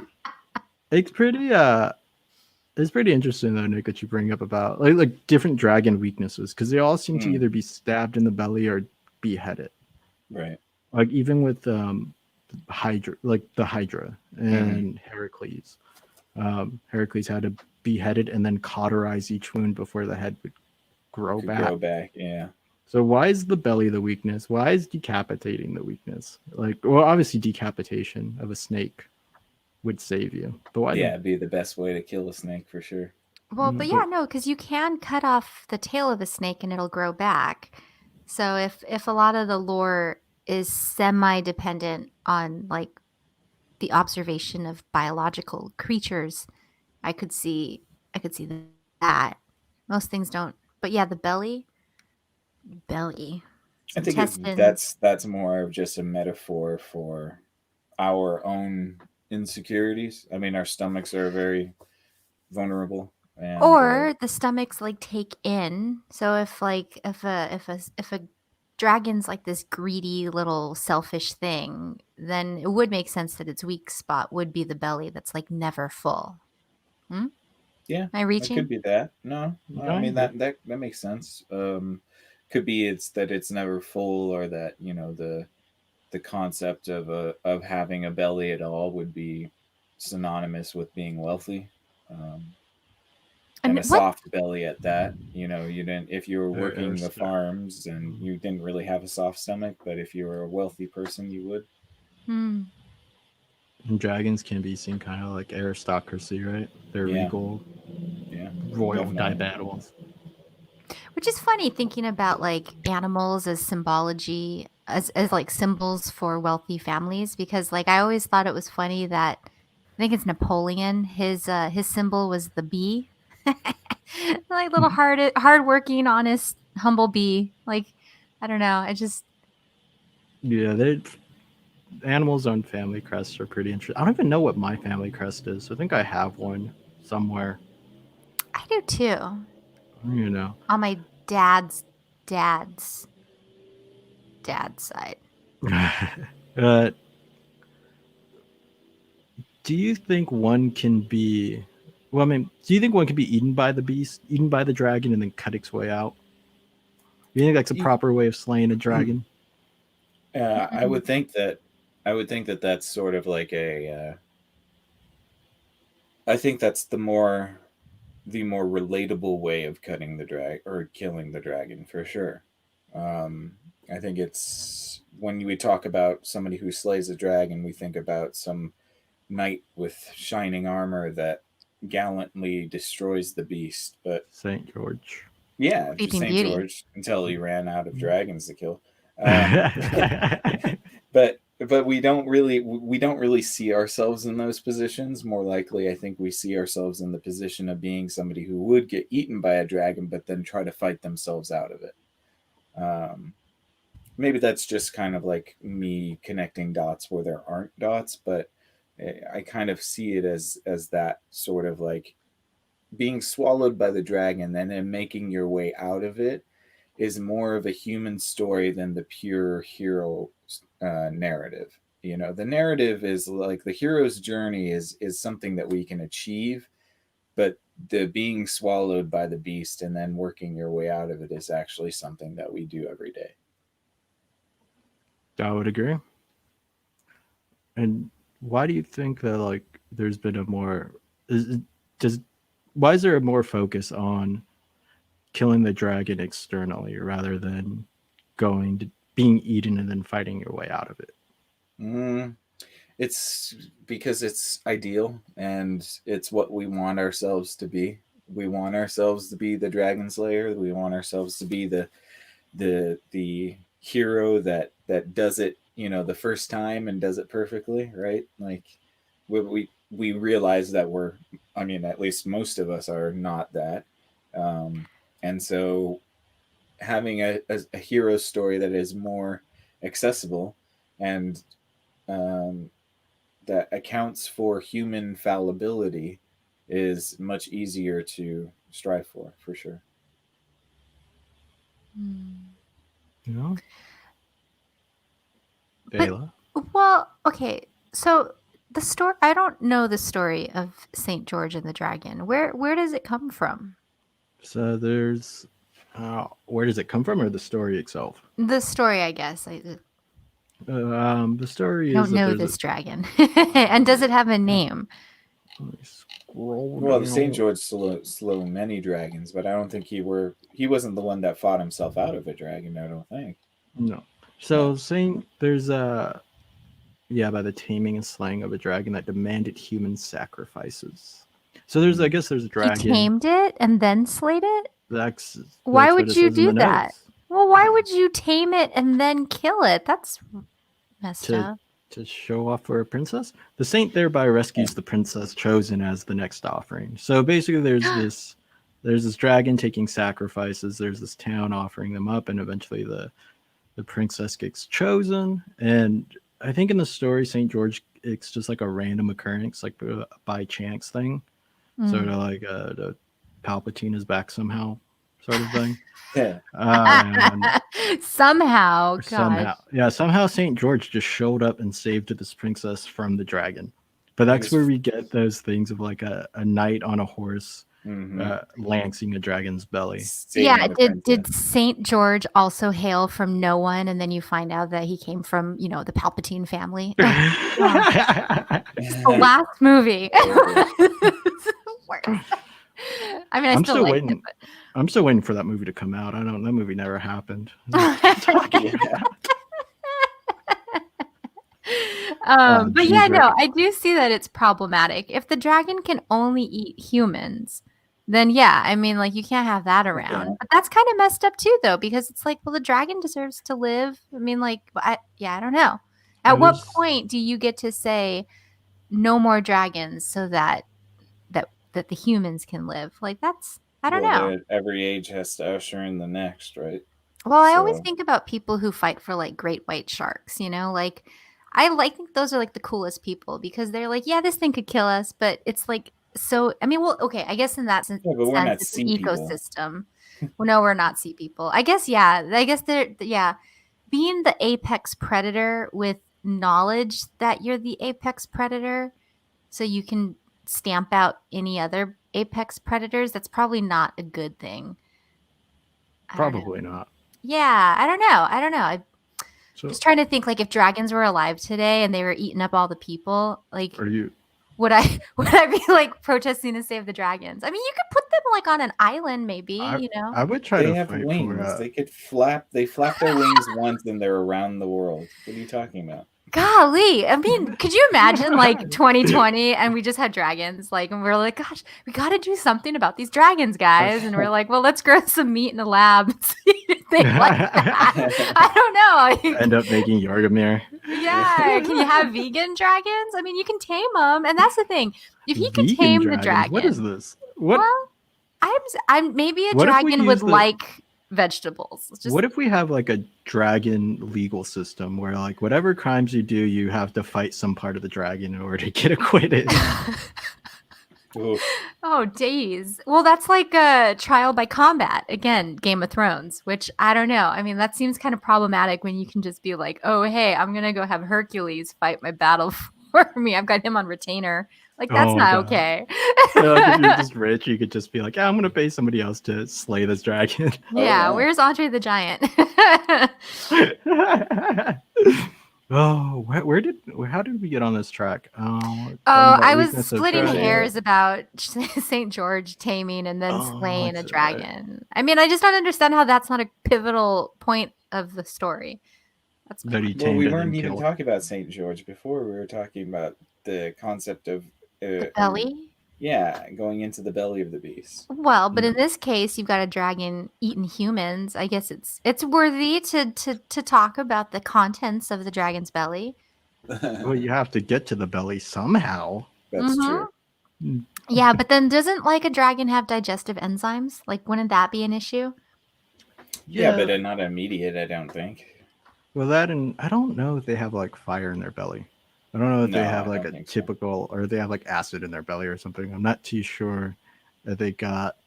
it's pretty interesting though, Nick, that you bring up about like different dragon weaknesses, because they all seem to either be stabbed in the belly or beheaded. Right. Like even with Hydra, like the Hydra and Heracles. Heracles had to behead it and then cauterize each wound before the head would grow back. Yeah. So why is the belly the weakness? Why is decapitating the weakness? Like, well, obviously decapitation of a snake would save you, but why Yeah, the? it'd be the best way to kill a snake for sure. Well, but But yeah, no, because you can cut off the tail of a snake and it'll grow back. So if a lot of the lore is semi-dependent on like the observation of biological creatures, I could see I could see that. Most things don't. But yeah, the belly, I some think intestines. that's more of just a metaphor for our own insecurities. I mean, our stomachs are very vulnerable, and Or the stomach's like take in. So if like if a dragon's like this greedy little selfish thing, then it would make sense that its weak spot would be the belly that's like never full. Hmm? yeah, Am I it could reaching? be that. No, no, I I mean agree. that makes sense. Could be it's that it's never full, or that the concept of having a belly at all would be synonymous with being wealthy. Um, and And a what? soft belly at that. You didn't, if you were Or working the Aristotle. farms and you didn't really have a soft stomach, but if you were a wealthy person, you would. Hmm. And dragons can be seen kind of like aristocracy, right? They're Yeah, regal, yeah, royal definitely. type animals. Which is funny thinking about like animals as symbology, as like symbols for wealthy families, because like I always thought it was funny that I think it's Napoleon, his symbol was the bee. Like little hardworking, honest, humble bee. Like I don't know. I just Yeah, they animals on family crests are pretty interesting. I don't even know what my family crest is. I think I have one somewhere. I do too. You know, On my dad's dad's side. uh, do you think one can be? Well, I mean, do you think one can be eaten by the beast, eaten by the dragon, and then cut its way out? Do you think that's a You- proper way of slaying a dragon? I Mm. would think that that's sort of like a. I think that's the more relatable way of cutting the drag or killing the dragon for sure. Um, I think it's when we talk about somebody who slays a dragon, we think about some knight with shining armor that gallantly destroys the beast. But Saint George. yeah, just Sleeping Saint Beauty. George until he ran out of dragons to kill. Um, but we don't really see ourselves in those positions. More likely, I think we see ourselves in the position of being somebody who would get eaten by a dragon, but then try to fight themselves out of it. Um, Maybe that's just kind of like me connecting dots where there aren't dots, but I kind of see it as that sort of like being swallowed by the dragon and then making your way out of it is more of a human story than the pure hero narrative. The narrative is like the hero's journey is something that we can achieve, but the being swallowed by the beast and then working your way out of it is actually something that we do every day. I would agree. And why do you think that like there's been a more does why is there a more focus on killing the dragon externally rather than going to being eaten and then fighting your way out of it? Mm, it's because it's ideal and it's what we want ourselves to be. We want ourselves to be the dragon slayer. We want ourselves to be the hero that does it, the first time and does it perfectly, right? Like we realize that we're, I mean, at least most of us are not that. Um, and so having a hero story that is more accessible and um, that accounts for human fallibility is much easier to strive for sure. Hmm. You know, But Bela. well, okay. So the story I don't know the story of Saint George and the Dragon. Where does it come from? So there's where does it come from, or the story itself? The story, I guess. I The story is don't that know there's a this dragon. And does it have a name? scroll Well, down. Saint George slew many dragons, but I don't think he wasn't the one that fought himself out of a dragon. I don't think. No. So No. Saint, there's a by the taming and slaying of a dragon that demanded human sacrifices. So there's, I guess, there's a He dragon. tamed it and then slayed it? That's Why what would it you says in the do that? notes. Well, why would you tame it and then kill it? That's messed To up. to show off for a princess. The saint thereby rescues the princess chosen as the next offering. So basically, there's this dragon taking sacrifices. There's this town offering them up, and eventually the princess gets chosen. And I think in the story, Saint George, it's just like a random occurrence, like a by chance thing, sort of like the Palpatine is back somehow, sort of thing. Yeah. And Somehow, gosh. somehow Saint George just showed up and saved this princess from the dragon. But that's where we get those things of like a knight on a horse lancing a dragon's belly. Yeah, did Saint George also hail from no one, and then you find out that he came from, the Palpatine family? The last movie. I mean, I still liked waiting. it, but... I'm still waiting for that movie to come out. That movie never happened. But yeah, no, I do see that it's problematic. If the dragon can only eat humans, then yeah, I mean, like, you can't have that around. Yeah. But that's kind of messed up too, though, because it's like, well, the dragon deserves to live. I mean, like, I don't know. At what point do you get to say no more dragons so that the humans can live? Like, that's, I don't know. Every age has to usher in the next, right? Well, I always think about people who fight for like great white sharks, like I think those are like the coolest people because they're like, yeah, this thing could kill us, but it's like, so, I mean, well, okay, I guess in that sense, but we're not it's an sea people. ecosystem. Well, no, we're not sea people. I guess, they're being the apex predator with knowledge that you're the apex predator so you can stamp out any other apex predators, that's probably not a good thing. Probably not. Yeah, I don't know. I'm just trying to think, like, if dragons were alive today and they were eating up all the people, like, would I be like protesting to save the dragons? I mean, you could put them like on an island, maybe. I would try to. They have wings. They could flap. They flap their wings once, and they're around the world. What are you talking about? Golly, I mean, could you imagine like 2020 and we just had dragons, like, and we're like, gosh, we got to do something about these dragons, guys, and we're like, well, let's grow some meat in the lab. Things like that. I don't know. End up making Yorgamir. Yeah, can you have vegan dragons? I mean, you can tame them, and that's the thing. If you can tame the dragon, what is this? What? Well, I'm maybe a dragon would like vegetables. What if we have like a dragon legal system where like whatever crimes you do, you have to fight some part of the dragon in order to get acquitted? Oh, days. Well, that's like a trial by combat. Again, Game of Thrones, which I don't know. I mean, that seems kind of problematic when you can just be like, oh, hey, I'm going to go have Hercules fight my battle for me. I've got him on retainer. Like, that's not okay. If you're just rich, you could just be like, I'm going to pay somebody else to slay this dragon. Yeah, where's Andre the Giant? How did we get on this track? I was splitting hairs about St. George taming and then slaying a dragon. Right. I mean, I just don't understand how that's not a pivotal point of the story. We weren't even talking about St. George before. We were talking about the concept of the belly. Yeah, going into the belly of the beast. Well, but in this case, you've got a dragon eating humans. I guess it's worthy to talk about the contents of the dragon's belly. Well, you have to get to the belly somehow. That's true. Yeah, but then doesn't like a dragon have digestive enzymes? Like, wouldn't that be an issue? Yeah, but not immediate, I don't think. Well, that and I don't know if they have like fire in their belly. I don't know if they have like a typical or they have like acid in their belly or something. I'm not too sure that they got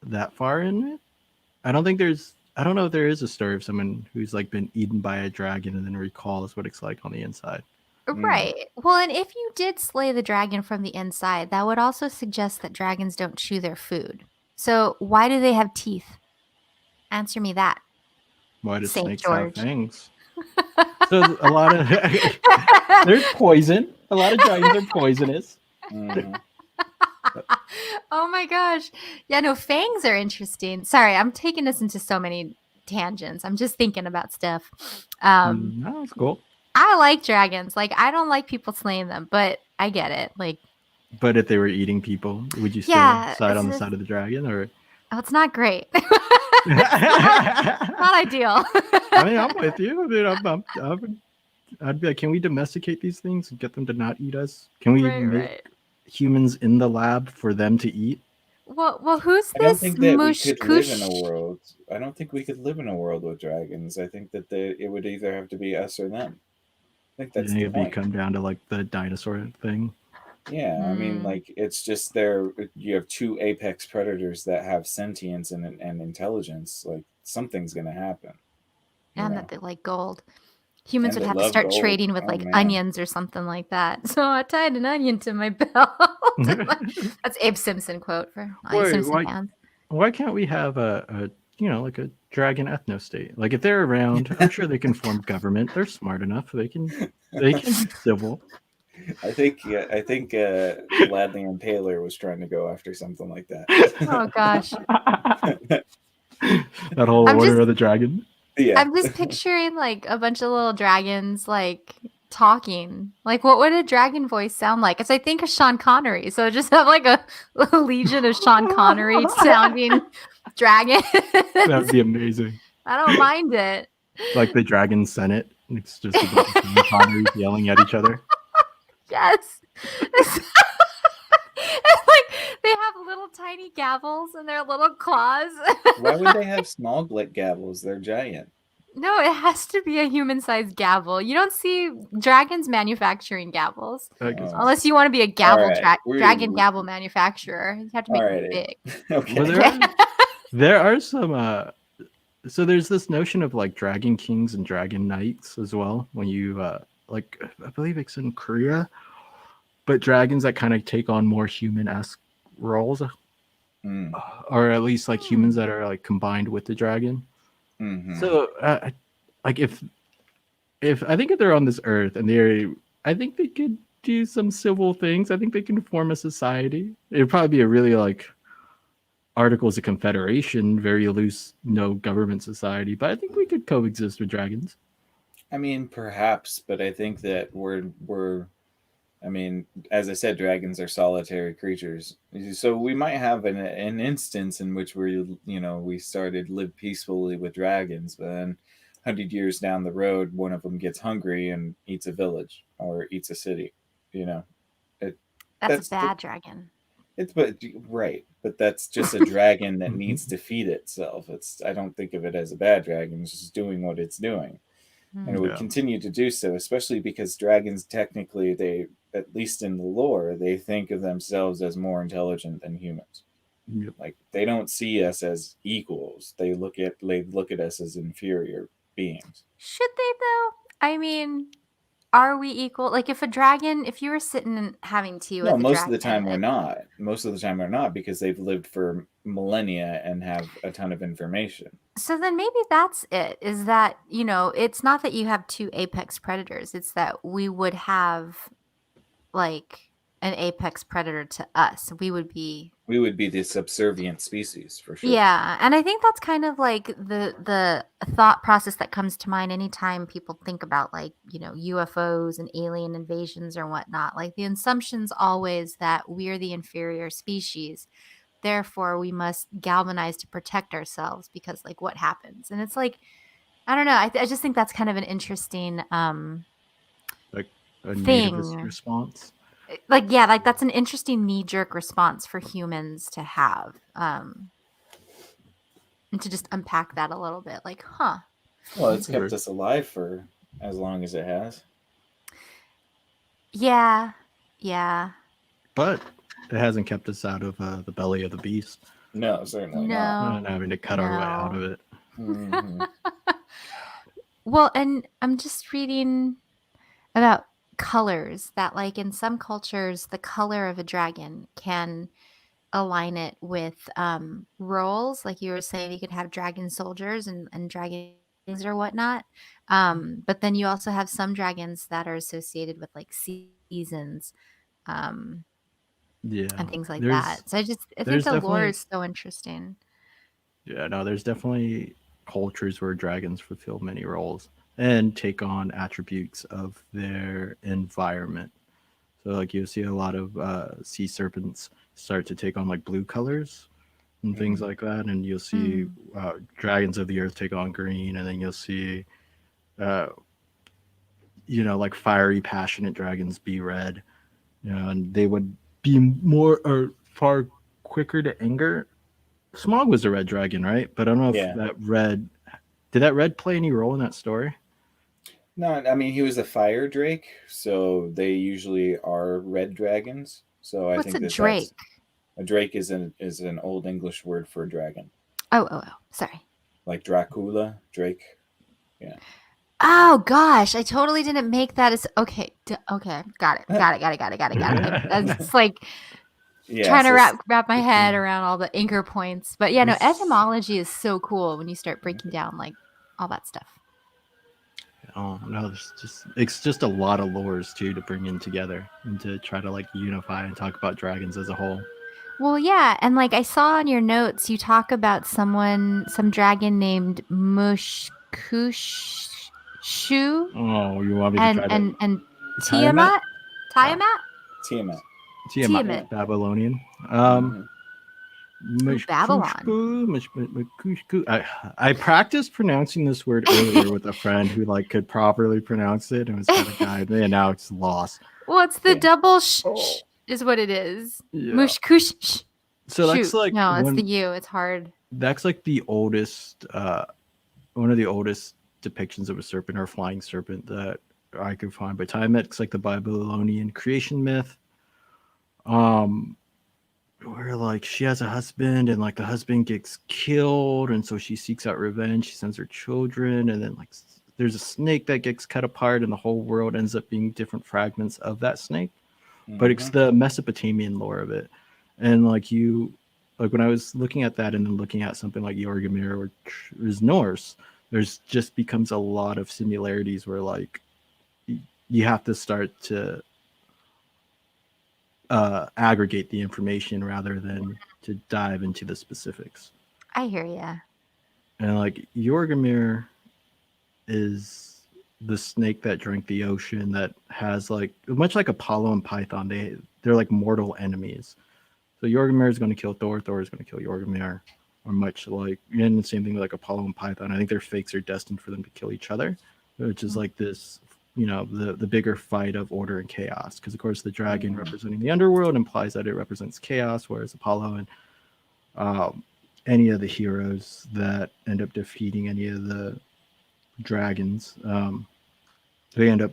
that far in it. I don't know if there is a story of someone who's like been eaten by a dragon and then recalls what it's like on the inside. Right. Well, and if you did slay the dragon from the inside, that would also suggest that dragons don't chew their food. So why do they have teeth? Answer me that. Why do snakes have fangs? So a lot of there's poison. A lot of dragons are poisonous. Oh my gosh. Yeah, no, fangs are interesting. Sorry, I'm taking us into so many tangents. I'm just thinking about stuff. No, it's cool. I like dragons. Like, I don't like people slaying them, but I get it. Like, But if they were eating people, would you still yeah, side on the side of the dragon, or? oh, it's not great. I Not ideal. mean, I'm with you. I mean, I'd be like, can we domesticate these things and get them to not eat us? Can we Right, make right. humans in the lab for them to eat? Well, who's I don't this think that we Mush could live in a Kush? world. I don't think we could live in a world with dragons. I think that it would either have to be us or them. I think You that's think the it'd be point. come down to like the dinosaur thing? Yeah, I mean, Hmm. like it's just there. You have two apex predators that have sentience and intelligence. Like something's gonna happen, you And that know. they like gold. Humans And would they have to love start gold. trading with Oh like man. onions or something like that. So I tied an onion to my belt. That's Abe Simpson quote for all you Wait, Simpson why? fans. Why can't we have like a dragon ethno state? Like if they're around, I'm sure they can form government. They're smart enough. They can be civil. I think Vlad the Impaler was trying to go after something like Oh gosh. That whole I'm just order of the dragon. yeah. I'm just picturing like a bunch of little dragons like talking. Like what would a dragon voice sound like? Because I think of Sean Connery. So just have like a legion of Sean Connery sounding dragons. That would be amazing. I don't mind it. Like the Dragon Senate. It's just a bunch of Sean Connerys yelling at each other. Yes. And, like they have little tiny gavels and their little claws. Why would they have small gavels? They're giant. No, it has to be a human-sized gavel. You don't see dragons manufacturing gavels I guess. Oh. unless you want to be a All gavel right. dragon gavel manufacturer. You have to All make them right. big. Okay. Well, there are some. So there's this notion of like dragon kings and dragon knights as well. When you like, I believe it's in Korea, but dragons that kind of take on more human-esque roles, Mm. or at least like humans that are like combined with the dragon. Hmm. So, like if I think if they're on this earth and I think they could do some civil things. I think they can form a society. It'd probably be a really like Articles of Confederation, very loose, no government society. But I think we could coexist with dragons. I mean, perhaps, but I think that we're. I mean, as I said, dragons are solitary creatures. So we might have an instance in which we started live peacefully with dragons, but then 100 years down the road, one of them gets hungry and eats a village or eats a city. You know, it, That's a that's the, bad dragon. it's but right, but that's just a dragon that Mhm. needs to feed itself. I don't think of it as a bad dragon. It's just doing what it's doing, and it would Yeah. continue to do so, especially because dragons technically they, at least in the lore, they think of themselves as more intelligent than humans. Yep. Like they don't see us as equals. They look at us as inferior beings. Should they though? I mean, are we equal? Like if you were sitting and having tea No, with a most of the dragon, time we're not. Most of the time we're not because they've lived for millennia and have a ton of information. so then maybe that's it. Is that, it's not that you have two apex predators. It's that we would have like an apex predator to us. We would be. We would be the subservient species for sure. Yeah, and I think that's kind of like the thought process that comes to mind anytime people think about like, UFOs and alien invasions or whatnot. Like the assumption's always that we're the inferior species. Therefore, we must galvanize to protect ourselves because like what happens? And it's like, I don't know. I just think that's kind of an interesting Like a nativist thing. response. Like, yeah, like that's an interesting knee-jerk response for humans to have. And to just unpack that a little bit, like, huh. Well, it's kept us alive for as long as it has. Yeah. Yeah. But it hasn't kept us out of the belly of the beast. No, certainly not. And having to cut our way out of it. Mhm. Well, and I'm just reading about colors that like in some cultures the color of a dragon can align it with roles, like you were saying. You could have dragon soldiers and dragons or whatnot, but then you also have some dragons that are associated with like seasons. um Yeah. and things like There's that. So I think there's the lore definitely is so interesting. yeah, no, there's definitely cultures where dragons fulfill many roles and take on attributes of their environment. So like you'll see a lot of sea serpents start to take on like blue colors and things Mhm. like that, and you'll see Mm. dragons of the earth take on green, and then you'll see uh, like fiery, passionate dragons be red. And they would be more or far quicker to anger. Smog was a red dragon, right? But I don't know if Yeah. that red did that red play any role in that story. No, I mean he was a fire drake, so they usually are red dragons. So I What's think a that drake? that's a drake is an old English word for dragon, Oh, sorry. like Dracula, Drake. Yeah. Oh gosh, I totally didn't make that as okay. Okay, got it. I was just like Yeah. trying to So wrap my head around all the anchor points. But yeah, no, This etymology is so cool when you start breaking down like all that stuff. oh no, it's just a lot of lores too to bring in together and to try to like unify and talk about dragons as a whole. Well, yeah, and like I saw on your notes, you talk about some dragon named Mushkushu Oh, you want me to and try to and and Tiamat. Tiamat, oh, Tiamat, Tiamat. Tiamat, Tiamat. Yeah. Babylonian. Hmm. Ooh, Babylon. I practiced pronouncing this word earlier with a friend who like could properly pronounce it and was kind of guide me, and now it's lost. Well, it's the Yeah. double sh is what it is. Yeah. Mushkush. So Shoot. No, it's the U. It's hard. that's like the oldest one of the oldest depictions of a serpent or a flying serpent that I could find. By time it's like the Babylonian creation myth. Um where like she has a husband and like the husband gets killed and so she seeks out revenge. She sends her children and then like there's a snake that gets cut apart and the whole world ends up being different fragments of that snake. But it's Hmm. the Mesopotamian lore of it. And like when I was looking at that and then looking at something like Jorgamir, which is Norse, there's just becomes a lot of similarities where like you have to start to aggregate the information rather than to dive into the specifics. I hear ya. And like Jorgamir is the snake that drank the ocean that has like much like Apollo and Python, they're like mortal enemies. So Jorgamir is going to kill Thor. Thor is going to kill Jorgamir. Or much like, and the same thing with like Apollo and Python. I think their fates are destined for them to kill each other, which is like this, the bigger fight of order and chaos. Because of course the dragon Hmm. representing the underworld implies that it represents chaos, whereas Apollo and any of the heroes that end up defeating any of the dragons, they end up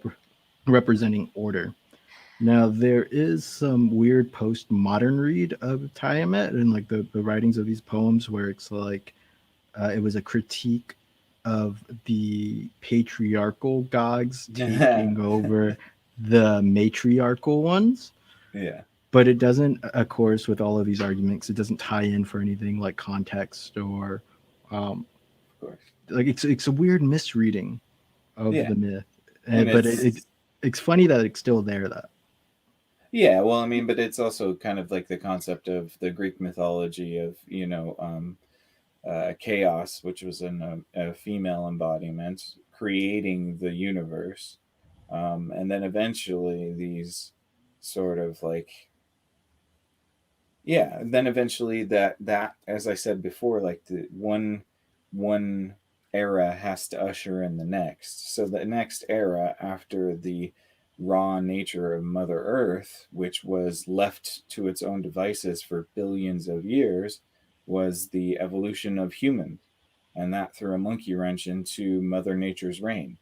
representing order. Now there is some weird postmodern read of Tiamat and like the writings of these poems where it's like it was a critique of the patriarchal gods taking over the matriarchal ones. Yeah. But it doesn't, of course, with all of these arguments, it doesn't tie in for anything like context or um, Of course. like it's a weird misreading of Yeah. the myth. And But it's funny that it's still there. That yeah, well, I mean, but it's also kind of like the concept of the Greek mythology of, chaos, which was a female embodiment, creating the universe. And then eventually these sort of like, yeah, and then eventually that, as I said before, like the one era has to usher in the next. So the next era after the raw nature of Mother Earth, which was left to its own devices for billions of years, was the evolution of humans, and that threw a monkey wrench into Mother Nature's reign.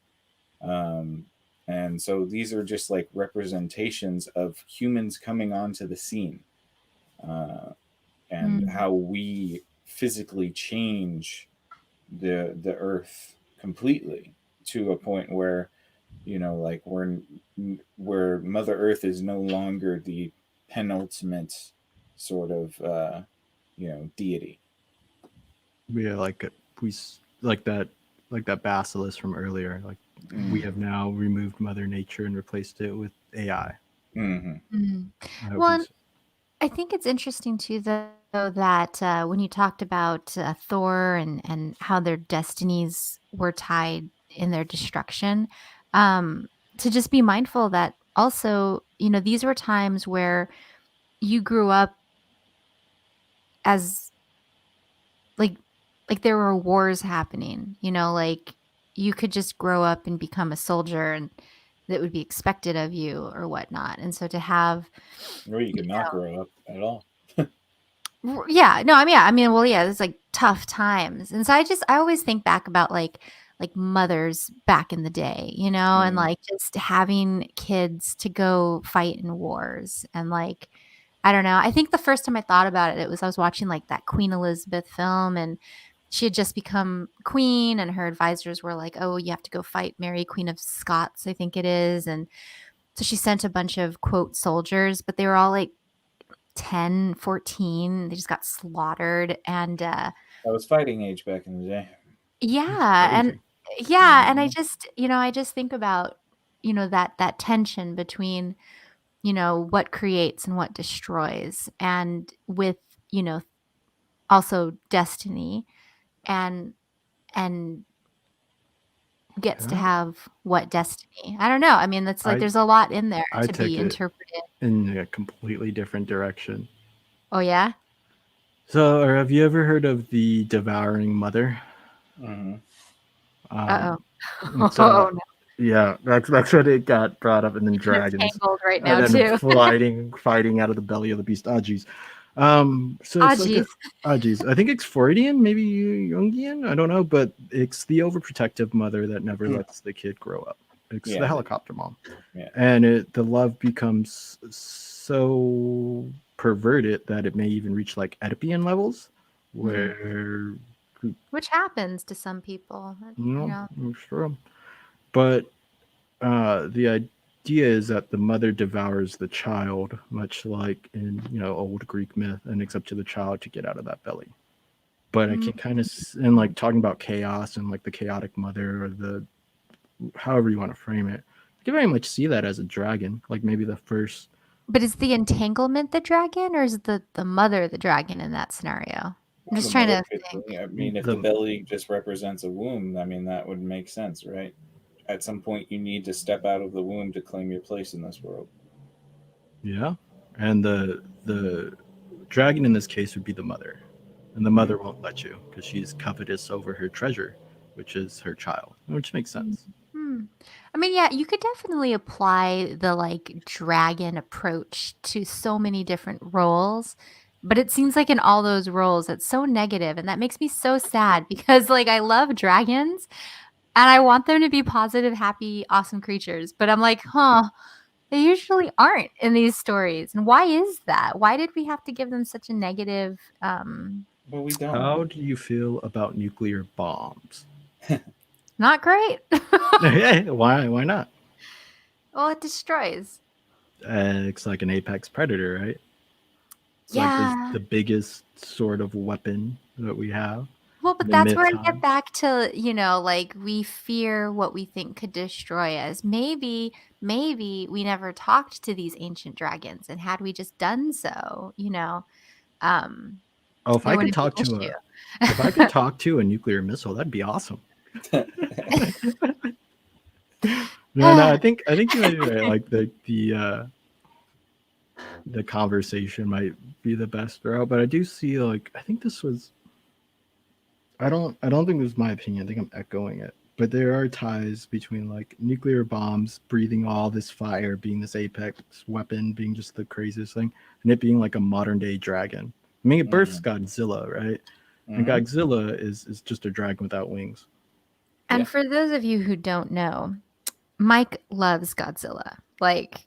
Um, and so these are just like representations of humans coming onto the scene. Uh, and Mm. how we physically change the earth completely to a point where like where Mother Earth is no longer the penultimate sort of deity. yeah, like that basilisk from earlier. Like we Mm. have now removed Mother Nature and replaced it with AI. Hmm. Mm. I hope Well, he's I think it's interesting too, though, that when you talked about Thor and how their destinies were tied in their destruction, um, to just be mindful that also, these were times where you grew up as like there were wars happening, like you could just grow up and become a soldier and that would be expected of you or whatnot. And so to have, Or you could not grow up at all. yeah, no, I mean, well, yeah, it's like tough times. And so I always think back about like mothers back in the day, and Mm. like just having kids to go fight in wars. And like, I don't know. I think the first time I thought about it, I was watching like that Queen Elizabeth film, and she had just become queen, and her advisors were like, "Oh, you have to go fight Mary, Queen of Scots, I think it is." And so she sent a bunch of quote soldiers, but they were all like 10, 14. They just got slaughtered. And That was fighting age back in the day. yeah, and Crazy. I Mhm. just, I just think about, that tension between, what creates and what destroys, and with, you know, also destiny, and and gets to Yeah. have what destiny. I don't know. I mean, that's like I there's a lot in there I to be took it interpreted. in a completely different direction. Oh yeah? So, or have you ever heard of the devouring mother? Mhm. Uh-oh. It's Oh no. yeah, that's what it got brought up, and then It's dragons, tangled right and now then too. fighting out of the belly of the beast. Oh geez. So Ah, it's like a geez. oh geez. I think it's Freudian, maybe Jungian. I don't know, but it's the overprotective mother that never Mm. lets the kid grow up. It's the Yeah, helicopter mom, yeah. and the love becomes so perverted that it may even reach like Oedipian levels, Mm. where Which happens to some people, I'm sure. But the idea is that the mother devours the child, much like in old Greek myth, and it's up to the child to get out of that belly. But I Mm. can kind of and like talking about chaos and like the chaotic mother or the however you want to frame it. I can very much see that as a dragon, like maybe the first. But is the entanglement the dragon, or is it the mother the dragon in that scenario? I'm Well, just the trying mother to could think. be. I mean, if the The belly just represents a womb, I mean, that would make sense, right? At some point, you need to step out of the womb to claim your place in this world. Yeah, and the dragon in this case would be the mother, and the Hmm. mother won't let you because she's covetous over her treasure, which is her child, which makes sense. Hmm. I mean, yeah, you could definitely apply the like dragon approach to so many different roles, but it seems like in all those roles, it's so negative, and that makes me so sad because like I love dragons and I want them to be positive, happy, awesome creatures, but I'm like, huh, they usually aren't in these stories. And why is that? Why did we have to give them such a negative But we don't. How do you feel about nuclear bombs? not great? Yeah, why not? Well, it destroys. It's like an apex predator, right? It's like Yeah. the biggest sort of weapon that we have Well, but in that's myth where I get time. back to, like we fear what we think could destroy us. Maybe we never talked to these ancient dragons, and had we just done so, um, Oh, there wouldn't be an if I could issue. talk to a nuclear missile, that'd be awesome. No, I think you might be right. Like the conversation might be the best route, but I do see like I think this was I don't think this is my opinion. I think I'm echoing it. But there are ties between like nuclear bombs, breathing all this fire, being this apex weapon, being just the craziest thing, and it being like a modern day dragon. I mean, it births Hmm. Godzilla, right? And Hmm. Godzilla is just a dragon without wings. Yeah. And for those of you who don't know, Mike loves Godzilla. Like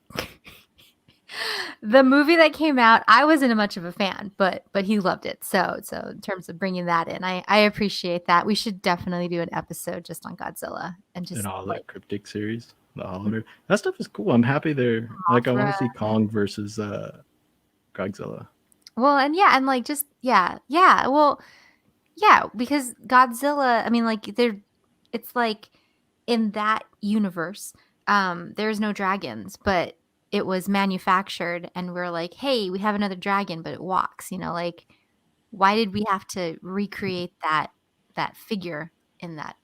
the movie that came out, I wasn't much of a fan, but he loved it. So in terms of bringing that in, I appreciate that. We should definitely do an episode just on Godzilla and And just all the like cryptic series, the holodeck. That stuff is cool. I'm happy they're like I want Mothra. to see Kong versus Godzilla. Well, and yeah, and like just yeah. Well, yeah, because Godzilla, I mean, like it's like in that universe, there's no dragons, but it was manufactured and we're like, hey, we have another dragon, but it walks, like why did we have to recreate that figure in that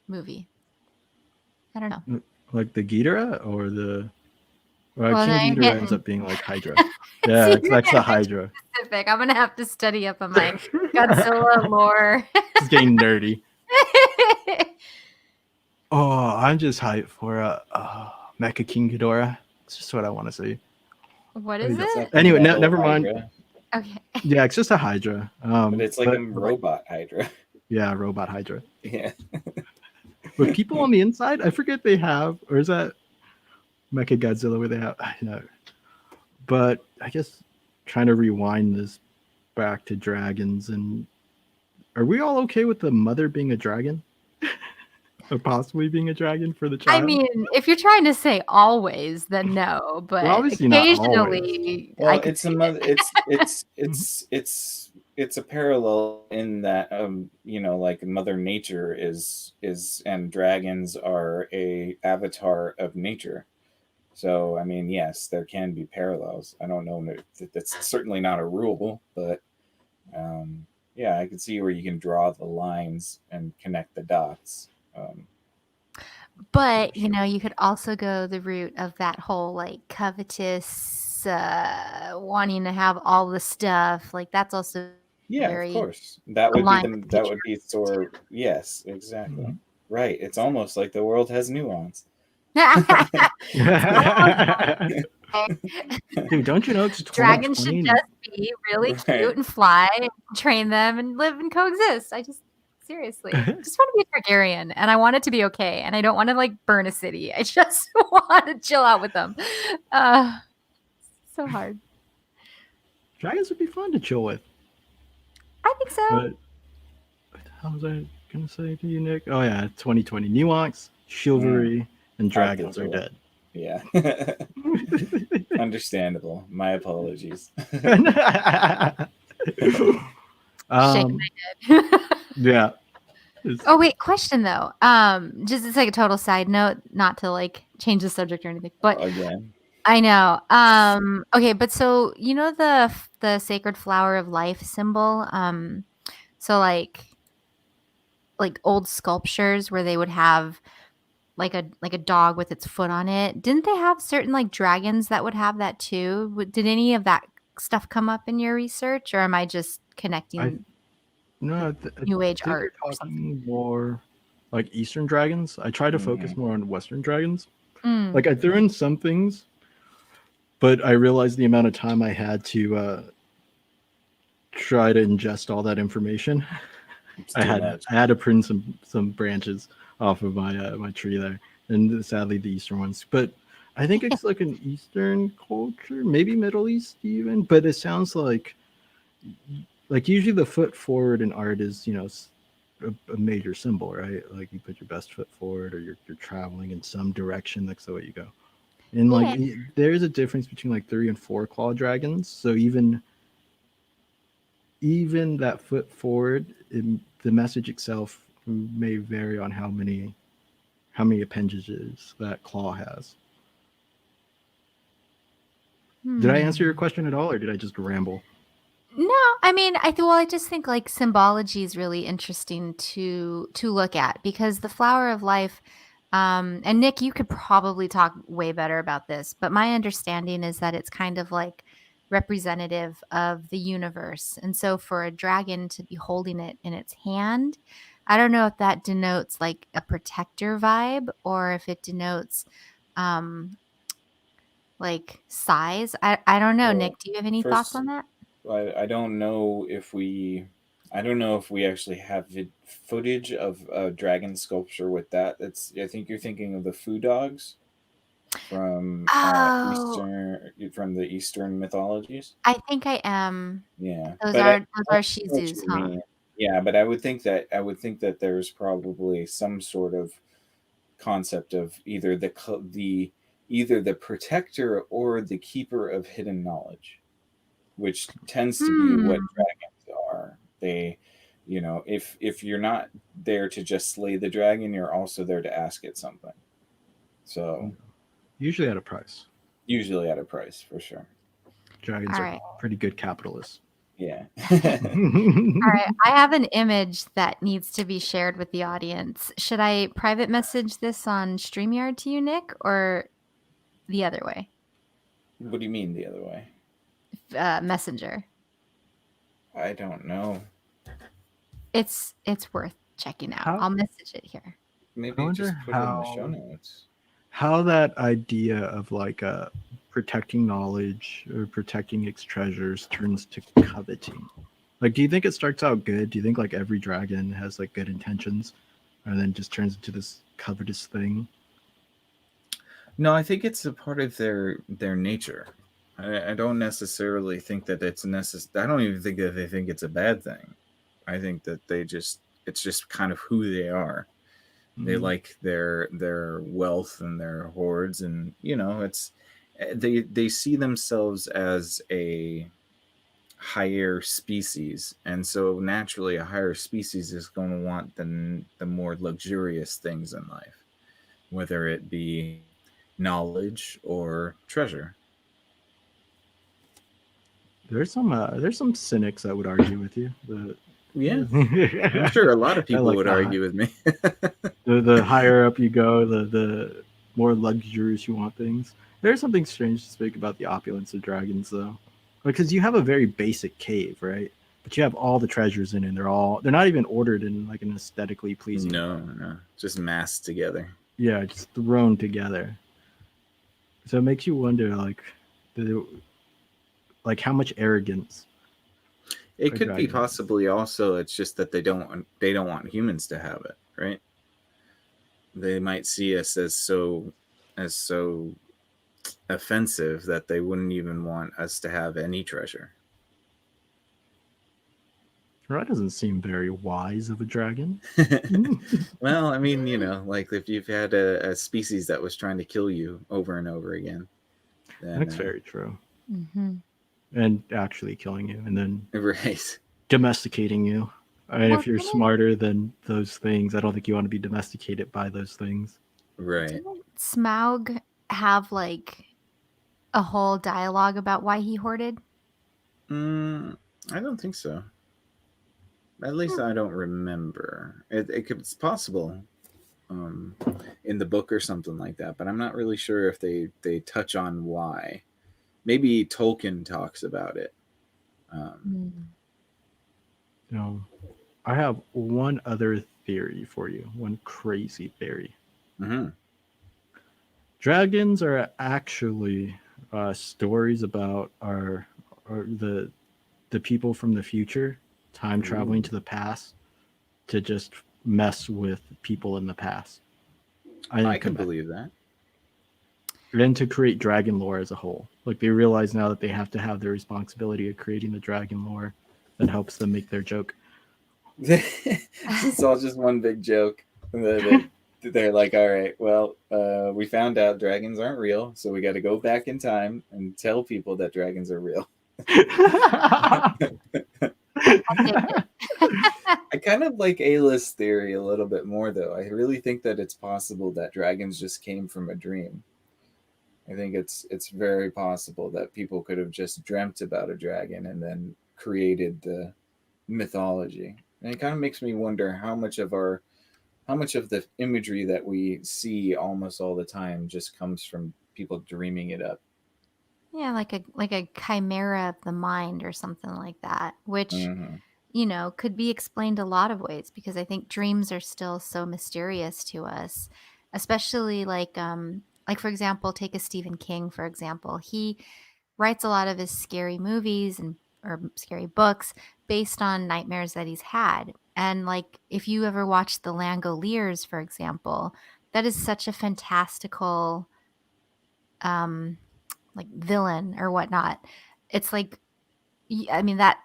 movie? I don't know. Like the Ghidorah or the well, Well, now King you're Ghidorah ends getting up being like Hydra. see, Yeah, you're that's a getting too Hydra. specific. I'm gonna have to study up on my Godzilla lore. It's getting nerdy. Oh, I'm just hyped for Mecha King Ghidorah. It's just what I want to see. What Oh, is yeah. It's it? like a Anyway, metal never mind. Hydra, Okay. Yeah, it's just a Hydra. but it's like a but like, robot Hydra. yeah, robot Hydra. Yeah. With people on the inside, I forget they have, or is that Mecha Godzilla where they have? No. But I guess trying to rewind this back to dragons, and are we all okay with the mother being a dragon? Or possibly being a dragon for the I child? mean, if you're trying to say always, then no, Well, but obviously not always. occasionally I Well, could it's a see mother. it. It's a parallel in that like Mother Nature is and dragons are a avatar of nature. So I mean, yes, there can be parallels. I don't know if that's certainly not a rule, but yeah, I can see where you can draw the lines and connect the dots. But, Sure. you could also go the route of that whole like covetous wanting to have all the stuff. Like that's also Yeah, of very course. That would be aligned the with that would be patriarchy sort. Yes, exactly. Mhm. Right. It's almost like the world has nuance. too. Dude, don't you know it's Dragons should 2020? just be really cute Right. and fly, and train them and live and coexist. I just seriously just want to be a Targaryen and I want it to be okay. And I don't want to like burn a city. I just want to chill out with them. Uh, so hard. Dragons would be fun to chill with. I think so. But what the hell was I gonna say to you, Nick? Oh yeah, 2020. Nuance, chivalry, and Out the dragons are door. dead. Yeah. Understandable. My apologies. Shaking um, my head. yeah. It's- Oh wait, question though. Just it's like a total side note, not to like change the subject or anything, but Again. I know. Okay, but so the sacred flower of life symbol. So like old sculptures where they would have like a dog with its foot on it. Didn't they have certain like dragons that would have that too? Did any of that stuff come up in your research, or am I just I connecting no, with New Age I think you're art or something? talking more like Eastern dragons. I try to focus Mhm. more on Western dragons. Mm. Like I threw in some things, but I realized the amount of time I had to try to ingest all that information. It's I too had much. I had to prune some branches off of my tree there, and sadly the eastern ones. But I think it's like an Eastern culture, maybe Middle East even. But it sounds like usually the foot forward in art is a major symbol, right? Like you put your best foot forward, or you're traveling in some direction. That's the way you go. And like Yeah. there is a difference between like 3 and 4 claw dragons. So even that foot forward, the message itself may vary on how many appendages that claw has. Did I answer your Hmm. question at all, or did I just ramble? No, I mean, I just think like symbology is really interesting to look at because the flower of life. And Nick, you could probably talk way better about this, but my understanding is that it's kind of like representative of the universe, and so for a dragon to be holding it in its hand, I don't know if that denotes like a protector vibe or if it denotes um like size. I don't know. Well, Nick, do you have any thoughts first, on that? I don't know if I don't know if we actually have footage of a dragon sculpture with that. I think you're thinking of the foo dogs from Oh, from the Eastern mythologies. I think I am. Yeah, Those but I are those know are what shizus, you huh? mean. Yeah, but I would think that there's probably some sort of concept of either the protector or the keeper of hidden knowledge, which tends to be what Hmm. dragons are. If you're not there to just slay the dragon, you're also there to ask it something. So Usually at a price. Usually at a price, for sure. Dragons All are right. pretty good capitalists. Yeah. All right. I have an image that needs to be shared with the audience. Should I private message this on StreamYard to you, Nick, or the other way? What do you mean the other way? Messenger. I don't know. It's worth checking out. How I'll message it here. I Maybe wonder just put it in the show notes. how that idea of like protecting knowledge or protecting its treasures turns to coveting. Like, do you think it starts out good? Do you think like every dragon has like good intentions, and then just turns into this covetous thing? No, I think it's a part of their nature. I don't necessarily think that it's necessary. I don't even think that they think it's a bad thing. I think that it's just kind of who they are. They Mm. like their wealth and their hoards, and it's they see themselves as a higher species, and so naturally a higher species is going to want the more luxurious things in life, whether it be knowledge or treasure. There's some cynics that would argue with you. Yeah, I'm sure a lot of I people like would argue with me. the higher up you go, the more luxurious you want things. There's something strange to speak about the opulence of dragons, though, because you have a very basic cave, right? But you have all the treasures in it. And they're not even ordered in like an aesthetically pleasing way. No, just massed together. Yeah, just thrown together. So it makes you wonder, the, like how much arrogance. It a could be dragon has. possibly also it's just that they don't want humans to have it, right? They might see us as so offensive that they wouldn't even want us to have any treasure. Well, that doesn't seem very wise of a dragon. Well, I mean, like if you've had a species that was trying to kill you over and over again, then That's very true. Mm-hmm. And actually killing you and then right. domesticating you. And Well, if you're smarter than those things, I don't think you want to be domesticated by those things. Right. Didn't Smaug have like a whole dialogue about why he hoarded? I don't think so. At least I don't remember. It's possible in the book or something like that, but I'm not really sure if they touch on why. Maybe Tolkien talks about it. I have one other theory for you, one crazy theory. Mm-hmm. Dragons are actually stories about the people from the future time traveling to the past to just mess with people in the past. I can believe that. And to create dragon lore as a whole. Like they realize now that they have to have the responsibility of creating the dragon lore that helps them make their joke. It's all just one big joke. They're like, all right, well, we found out dragons aren't real, so we got to go back in time and tell people that dragons are real. I kind of like A-list theory a little bit more, though. I really think that it's possible that dragons just came from a dream. I think it's very possible that people could have just dreamt about a dragon and then created the mythology. And it kind of makes me wonder how much of the imagery that we see almost all the time just comes from people dreaming it up. Yeah, like a chimera of the mind or something like that, which Mm-hmm. could be explained a lot of ways because I think dreams are still so mysterious to us, especially like for example, take a Stephen King for example. He writes a lot of his scary movies or scary books based on nightmares that he's had. And like if you ever watch The Langoliers, for example, that is such a fantastical like villain or whatnot. It's like I mean that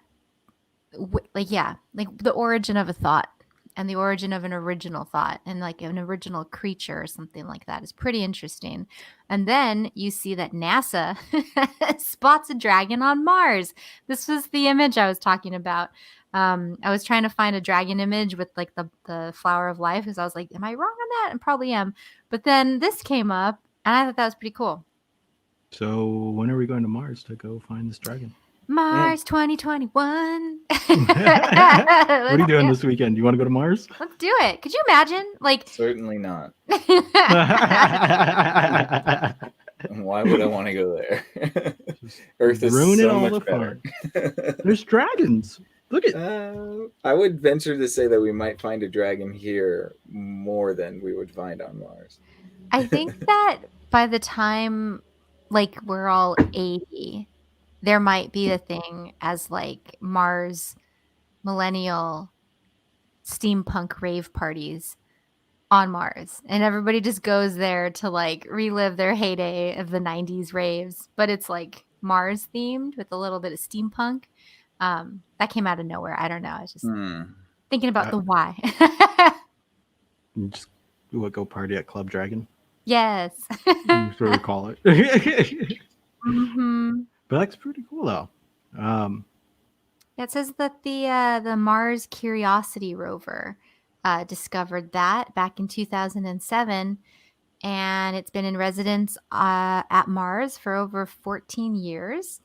like the origin of a thought and the origin of an original thought and like an original creature or something like that is pretty interesting. And then you see that NASA spots a dragon on Mars. This was the image I was talking about. I was trying to find a dragon image with like the flower of life because I was like, am I wrong on that? And probably am. But then this came up and I thought that was pretty cool. So when are we going to Mars to go find this dragon? Mars 2021. What are you doing Let's this weekend? Do you want to go to Mars? do it. Could you imagine? Like, Certainly not. Why would I want to go there? Earth is ruining so all much the better. fun. There's dragons. Look at I would venture to say that we might find a dragon here more than we would find on Mars. I think that by the time like we're all 80, there might be a thing as like Mars millennial steampunk rave parties on Mars, and everybody just goes there to like relive their heyday of the 90s raves, but it's like Mars themed with a little bit of steampunk. That came out of nowhere. I don't know. I was just thinking about the why. just go party at Club Dragon. Yes. That's what we call it. Mm-hmm. But that's pretty cool though. It says that the Mars Curiosity rover discovered that back in 2007, and it's been in residence at Mars for over 14 years.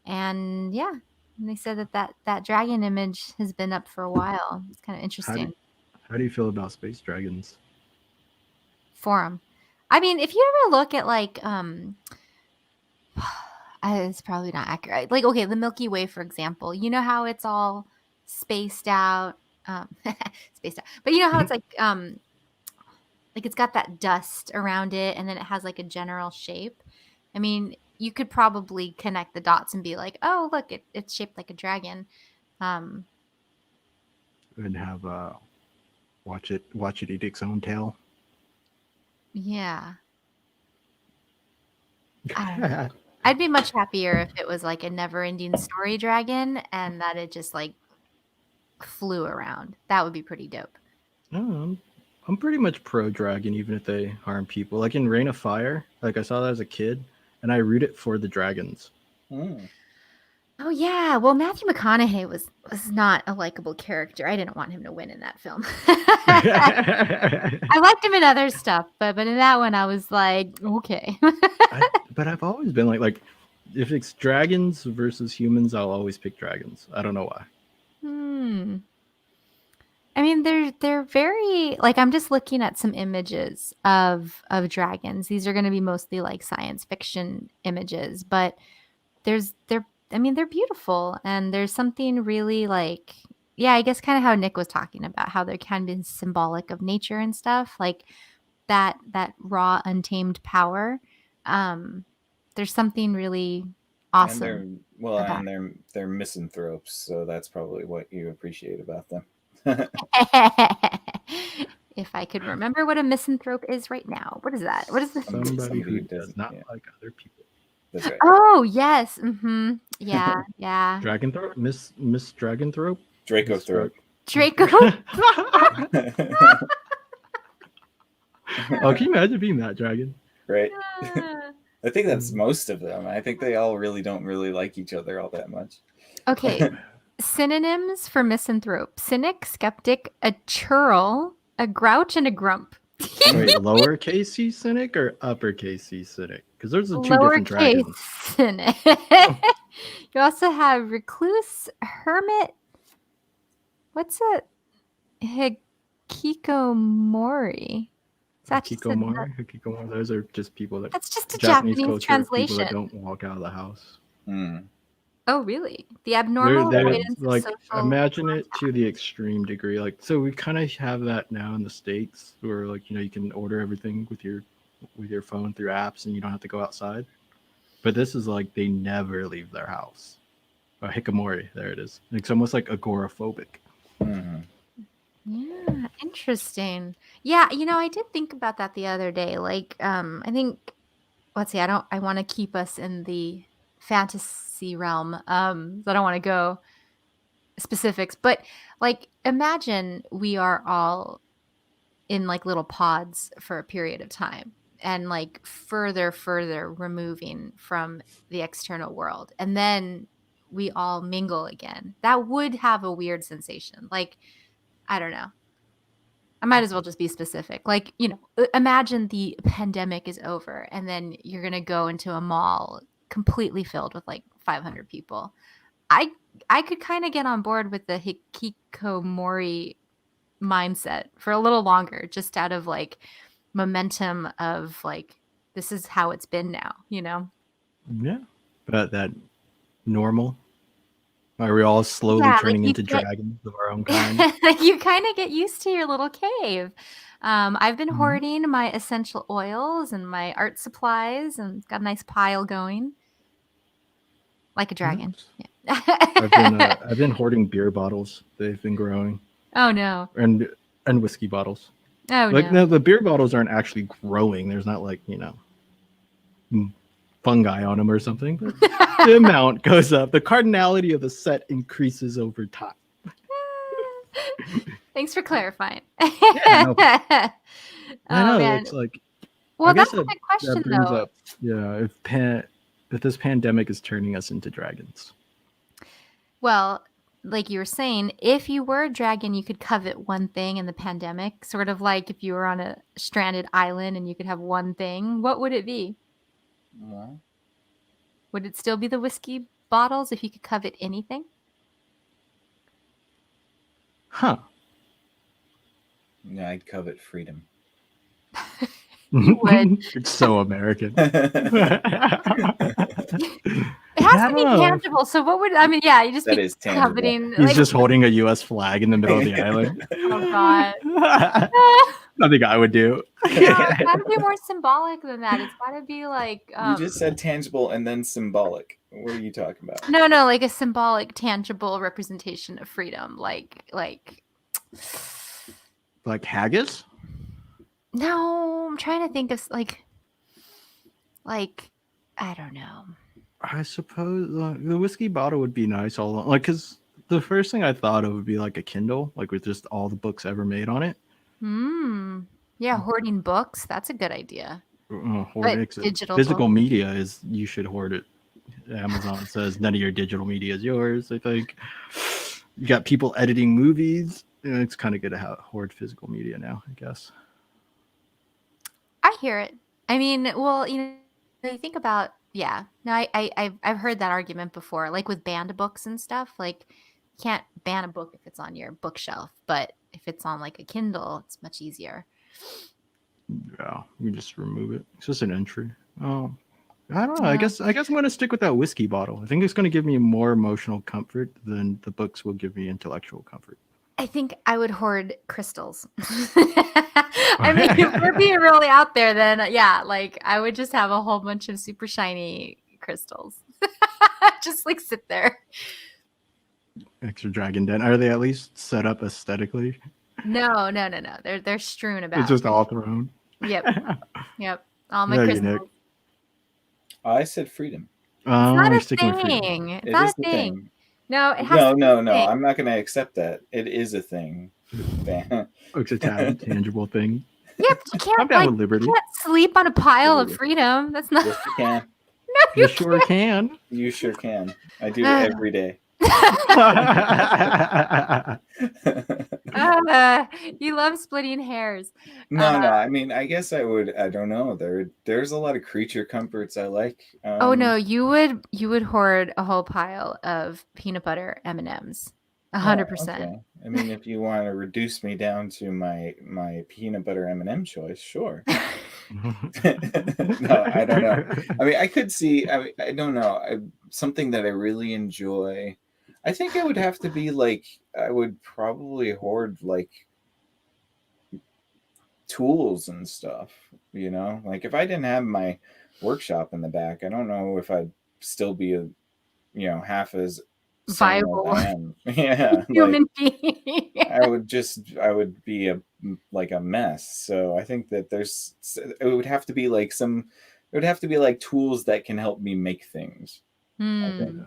And yeah, and they said that dragon image has been up for a while. It's kind of interesting How do you feel about space dragons? for them. I mean, if you ever look at like it's probably not accurate. Like, okay, the Milky Way, for example, you know how it's all spaced out, spaced out, but you know how it's like it's got that dust around it, and then it has like a general shape. I mean, you could probably connect the dots and be like, oh, look, it's shaped like a dragon. And have watch it eat its own tail. Yeah. I don't know. I'd be much happier if it was like a never-ending story dragon and that it just like flew around. That would be pretty dope. I'm pretty much pro dragon, even if they harm people. Like in Reign of Fire, like I saw that as a kid, and I root it for the dragons. Oh yeah, well Matthew McConaughey was not a likable character. I didn't want him to win in that film. I liked him in other stuff, but in that one I was like, okay. But I've always been like if it's dragons versus humans, I'll always pick dragons. I don't know why. I mean, they're very like I'm just looking at some images of dragons. These are going to be mostly like science fiction images, but they're beautiful, and there's something really like I guess kind of how Nick was talking about how they can be symbolic of nature and stuff, like that raw untamed power. There's something really awesome. And they're misanthropes, so that's probably what you appreciate about them. If I could remember what a misanthrope is right now. What is that? What is this? Somebody who does not like other people. That's right. Oh, yes. Mm-hmm. Yeah, yeah. Dragonthrope? Miss Dragonthrope? Dracothrope. Draco. Oh, can you imagine being that dragon? Right. I think that's most of them. I think they all don't really like each other all that much. Okay. Synonyms for misanthrope: cynic, skeptic, a churl, a grouch, and a grump. Wait, lowercase c cynic or uppercase c cynic? Because there's two different dragons. Cynic. You also have recluse, hermit. What's it? Hikikomori. Hikikomori. Those are just people that. That's just a Japanese culture, translation. People that don't walk out of the house. Oh, really? The abnormal avoidance like of social imagine it to the extreme degree. Like, so we kind of have that now in the States, where like you can order everything with your phone through apps, and you don't have to go outside. But this is like they never leave their house. Hikikomori, there it is. It's almost like agoraphobic. Yeah, interesting. Yeah, I did think about that the other day. Like, I think, let's see, I want to keep us in the fantasy realm. So I don't want to go specifics, but like, imagine we are all in like little pods for a period of time and like further removing from the external world. And then we all mingle again. That would have a weird sensation. Like, I don't know. I might as well just be specific. Like, imagine the pandemic is over and then you're going to go into a mall completely filled with like 500 people. I could kind of get on board with the hikikomori mindset for a little longer, just out of like momentum of like, this is how it's been now, Yeah. But that normal. Are we all slowly Yeah, like turning you into get dragons of our own kind? like you kind of get used to your little cave. I've been Mhm. hoarding my essential oils and my art supplies and got a nice pile going. Like a dragon. Nice. Yeah. I've been hoarding beer bottles. They've been growing, Oh no. and whiskey bottles. Oh Like no. the beer bottles aren't actually growing. There's not like fungi on them or something, but the amount goes up. The cardinality of the set increases over time. Thanks for clarifying. Yeah, no, I Oh know. man. It's like Well, I guess that's a good question that brings though. up, if this pandemic is turning us into dragons. Well, like you were saying, if you were a dragon, you could covet one thing in the pandemic, sort of like if you were on a stranded island and you could have one thing. What would it be? Well, Would it still be the whiskey bottles if you could covet anything? Huh. yeah, I'd covet freedom. You would. It's so American. It has I to be don't know. tangible. So what would yeah, you just That be is tangible. coveting He's like just holding a U.S. flag in the middle of the island. oh god. Nothing I would do. No, it's gotta be more symbolic than that. It's gotta be like You just said tangible and then symbolic. What are you talking about? no, like a symbolic, tangible representation of freedom. Like Like haggis? no, I'm trying to think of like I don't know. I suppose the whiskey bottle would be nice all along. Like, because the first thing I thought of would be like a Kindle, like with just all the books ever made on it. Yeah, hoarding books. That's a good idea. Hoard digital physical books. media is, you should hoard it. Amazon says none of your digital media is yours. I think you got people editing movies. It's kind of good to hoard physical media now, I guess. I hear it. I mean, well, you think about no, I've heard that argument before, like with banned books and stuff. Like, you can't ban a book if it's on your bookshelf, but if it's on like a Kindle, it's much easier. Yeah, you just remove it. It's just an entry. Oh, I don't know. I guess I'm gonna stick with that whiskey bottle. I think it's gonna give me more emotional comfort than the books will give me intellectual comfort. I think I would hoard crystals. I mean, if we're being really out there, then like I would just have a whole bunch of super shiny crystals. Just like sit there. Extra dragon den. Are they at least set up aesthetically? No. They're strewn about. It's just all thrown. Yep. All my Yeah, crystals. Nick. I said freedom. It's not you're a sticking with freedom. thing. It's It not is a the thing. thing. No, it has to be No. a thing. I'm not going to accept that. It is a thing. It's a tangible thing. Yeah, but you I'm can't down like with liberty. you can't sleep on a pile of freedom. That's not. Yes, you can. No, You sure can. You sure can. I do it every day. You love splitting hairs. No. I mean, I guess I would. I don't know. There's a lot of creature comforts I like. Oh no, you would hoard a whole pile of peanut butter M&Ms. 100%. Okay. I mean, if you want to reduce me down to my peanut butter M&M choice, sure. No, I don't know. I mean, I could see. I don't know. Something that I really enjoy. I think it would have to be like, I would probably hoard like tools and stuff, like if I didn't have my workshop in the back, I don't know if I'd still be half as sane as Viable. I am. Yeah, Human being. I would be a mess. So I think that it would have to be like tools that can help me make things. I think.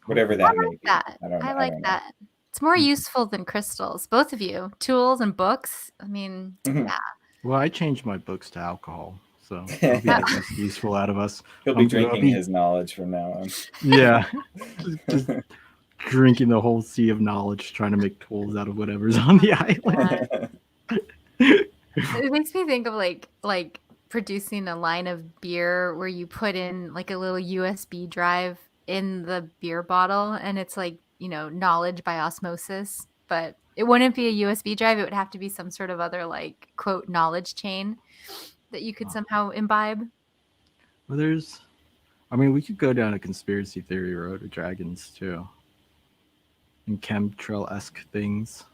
Whatever that may be. I like that. It's more useful than crystals. Both of you, tools and books. I mean, yeah. Well, I changed my books to alcohol, so I'll be the most useful out of us. He'll be drinking his knowledge from now on. Yeah, just drinking the whole sea of knowledge, trying to make tools out of whatever's on the island. It makes me think of like producing a line of beer where you put in like a little USB drive in the beer bottle, and it's like, knowledge by osmosis, but it wouldn't be a USB drive. It would have to be some sort of other like quote knowledge chain that you could somehow imbibe. Well, we could go down a conspiracy theory road with dragons too, and chemtrail-esque things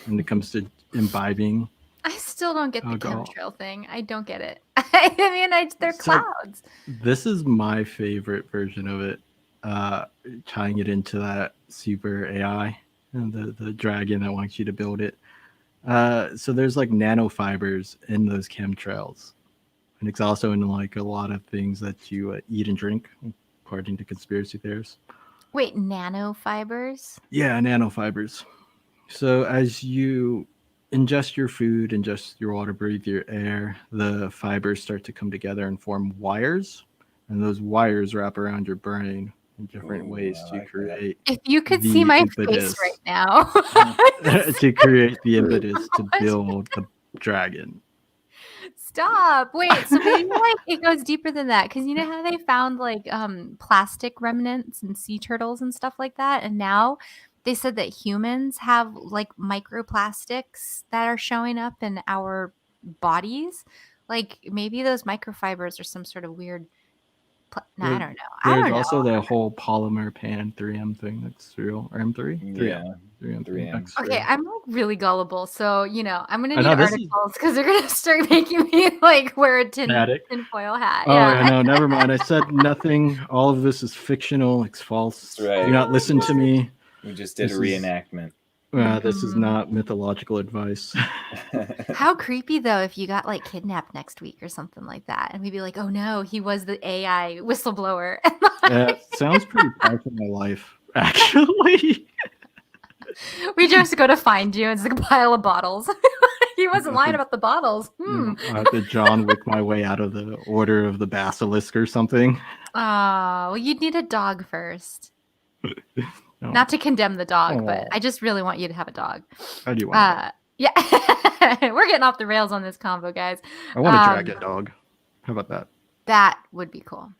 when it comes to imbibing. I still don't get the Alcohol. chemtrail thing. I don't get it. I mean, they're So- clouds. This is my favorite version of it, tying it into that super AI and the dragon that wants you to build it. So there's like nanofibers in those chemtrails, and it's also in like a lot of things that you eat and drink, according to conspiracy theorists. Wait, nanofibers? Yeah, nanofibers. So as you ingest your food, ingest your water, breathe your air, the fibers start to come together and form wires, and those wires wrap around your brain in different Ooh, ways I to like that. create If you could The see my impetus. face right now. to create the impetus to build the dragon. Stop. Wait, so maybe like it goes deeper than that, because you know how they found like plastic remnants and sea turtles and stuff like that, and now they said that humans have like microplastics that are showing up in our bodies. Like maybe those microfibers are some sort of weird no, I don't know. I There's don't know. also the whole polymer pan 3M thing that's real, or M3? Yeah. 3M. 3M. That's Okay, real. I'm like really gullible, so I'm gonna I need know, this is- articles because they're gonna start making me like wear a Fanatic. tinfoil hat. Oh, Yeah. no, never mind. I said nothing. All of this is fictional. It's false. That's right. Do not listen to me. We just did a This is- reenactment. This is not mythological advice. How creepy though if you got like kidnapped next week or something like that, and we'd be like, oh no, he was the AI whistleblower. Sounds pretty part of my life, actually. We just go to find you, and it's like a pile of bottles. He wasn't lying about the bottles. I have to John Wick my way out of the Order of the Basilisk or something. Well, you'd need a dog first. No. Not to condemn the dog, but Aw. I just really want you to have a dog. How do you want? Yeah, we're getting off the rails on this combo, guys. I want a dragon dog. How about that? That would be cool.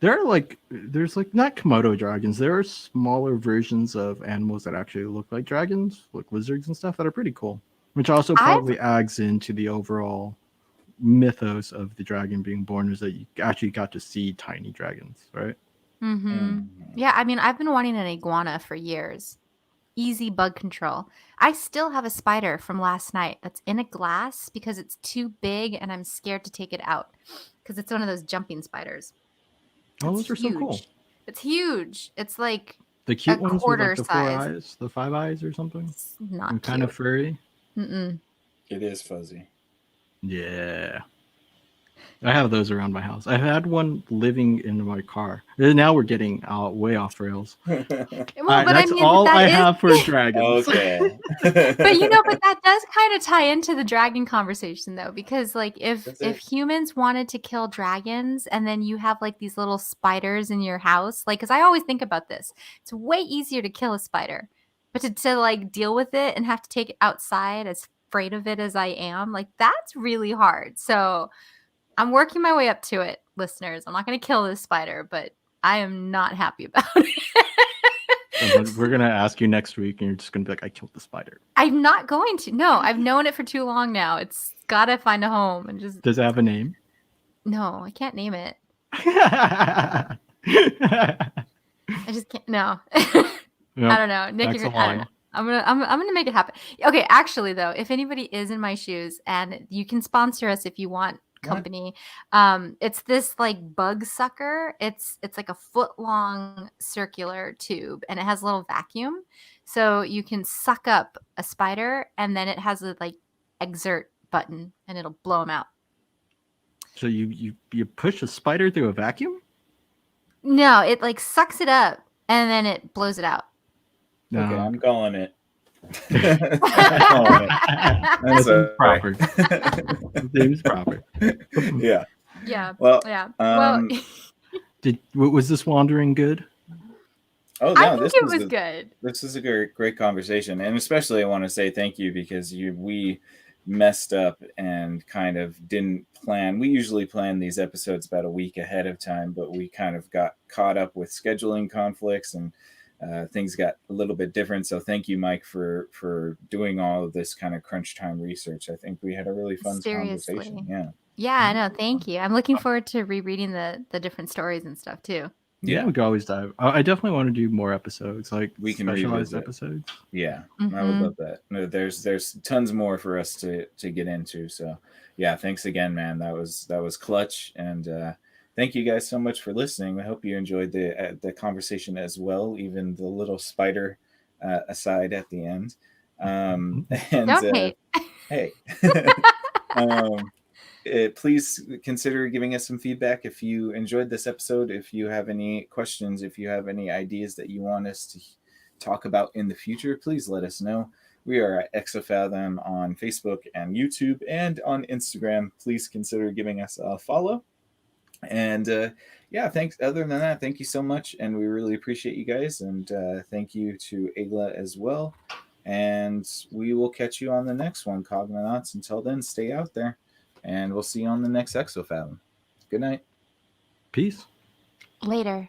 There's not Komodo dragons. There are smaller versions of animals that actually look like dragons, like lizards and stuff, that are pretty cool. Which also probably adds into the overall mythos of the dragon being born, is that you actually got to see tiny dragons, right? Mm-hmm. Yeah, I mean, I've been wanting an iguana for years. Easy bug control. I still have a spider from last night that's in a glass because it's too big and I'm scared to take it out because it's one of those jumping spiders. Oh, It's those are so cool. huge. It's huge. It's like The cute a ones with quarter like the size. 4 eyes, the 5 eyes or something, it's not and cute. kind of furry. Mm-mm. It is fuzzy. Yeah. I have those around my house. I've had one living in my car. Now we're getting way off rails. Well, Alright, but that's I mean, all that I is- have for dragons. Okay. but that does kind of tie into the dragon conversation though, because like if That's it. humans wanted to kill dragons and then you have like these little spiders in your house, like, because I always think about this, it's way easier to kill a spider, but to like deal with it and have to take it outside, as afraid of it as I am, like that's really hard. So I'm working my way up to it, listeners. I'm not going to kill this spider, but I am not happy about it. And then we're gonna ask you next week, and you're just gonna be like, "I killed the spider." I'm not going to. No, I've known it for too long now. It's got to find a home and just. Does it have a name? No, I can't name it. I I just can't. No. Yep, I don't know. Nick, that's you're, a I don't line. know. I'm gonna make it happen. Okay, actually though, if anybody is in my shoes, and you can sponsor us if you want company, it's this like bug sucker. It's like a foot long circular tube, and it has a little vacuum, so you can suck up a spider, and then it has a like exert button, and it'll blow them out. So you push a spider through a vacuum? No, it like sucks it up, and then it blows it out. No. Okay, I'm calling it. That seems a- proper. Seems proper. Yeah. Yeah. Well, Yeah. Well. um, Was this wandering good? Oh I no, think it was good. this is a great conversation, and especially I want to say thank you because we messed up and kind of didn't plan. We usually plan these episodes about a week ahead of time, but we kind of got caught up with scheduling conflicts and things got a little bit different. So thank you, Mike, for doing all of this kind of crunch time research. I think we had a really fun conversation. Seriously. Yeah. Yeah, no, thank you. I'm looking forward to rereading the different stories and stuff too. Yeah, we could always dive. I definitely want to do more episodes, like We can specialized revisit. episodes. Yeah, I would Mhm. love that. No, there's tons more for us to get into. So yeah, thanks again, man. That was clutch, and thank you guys so much for listening. I hope you enjoyed the conversation as well, even the little spider aside at the end. And Don't hate. hey, um, please consider giving us some feedback if you enjoyed this episode. If you have any questions, if you have any ideas that you want us to talk about in the future, please let us know. We are at Exofathom on Facebook and YouTube and on Instagram. Please consider giving us a follow. And yeah, thanks. Other than that, thank you so much. And we really appreciate you guys. And thank you to Agla as well. And we will catch you on the next one, Cognonauts. Until then, stay out there. And we'll see you on the next Exofathom. Good night. Peace. Later.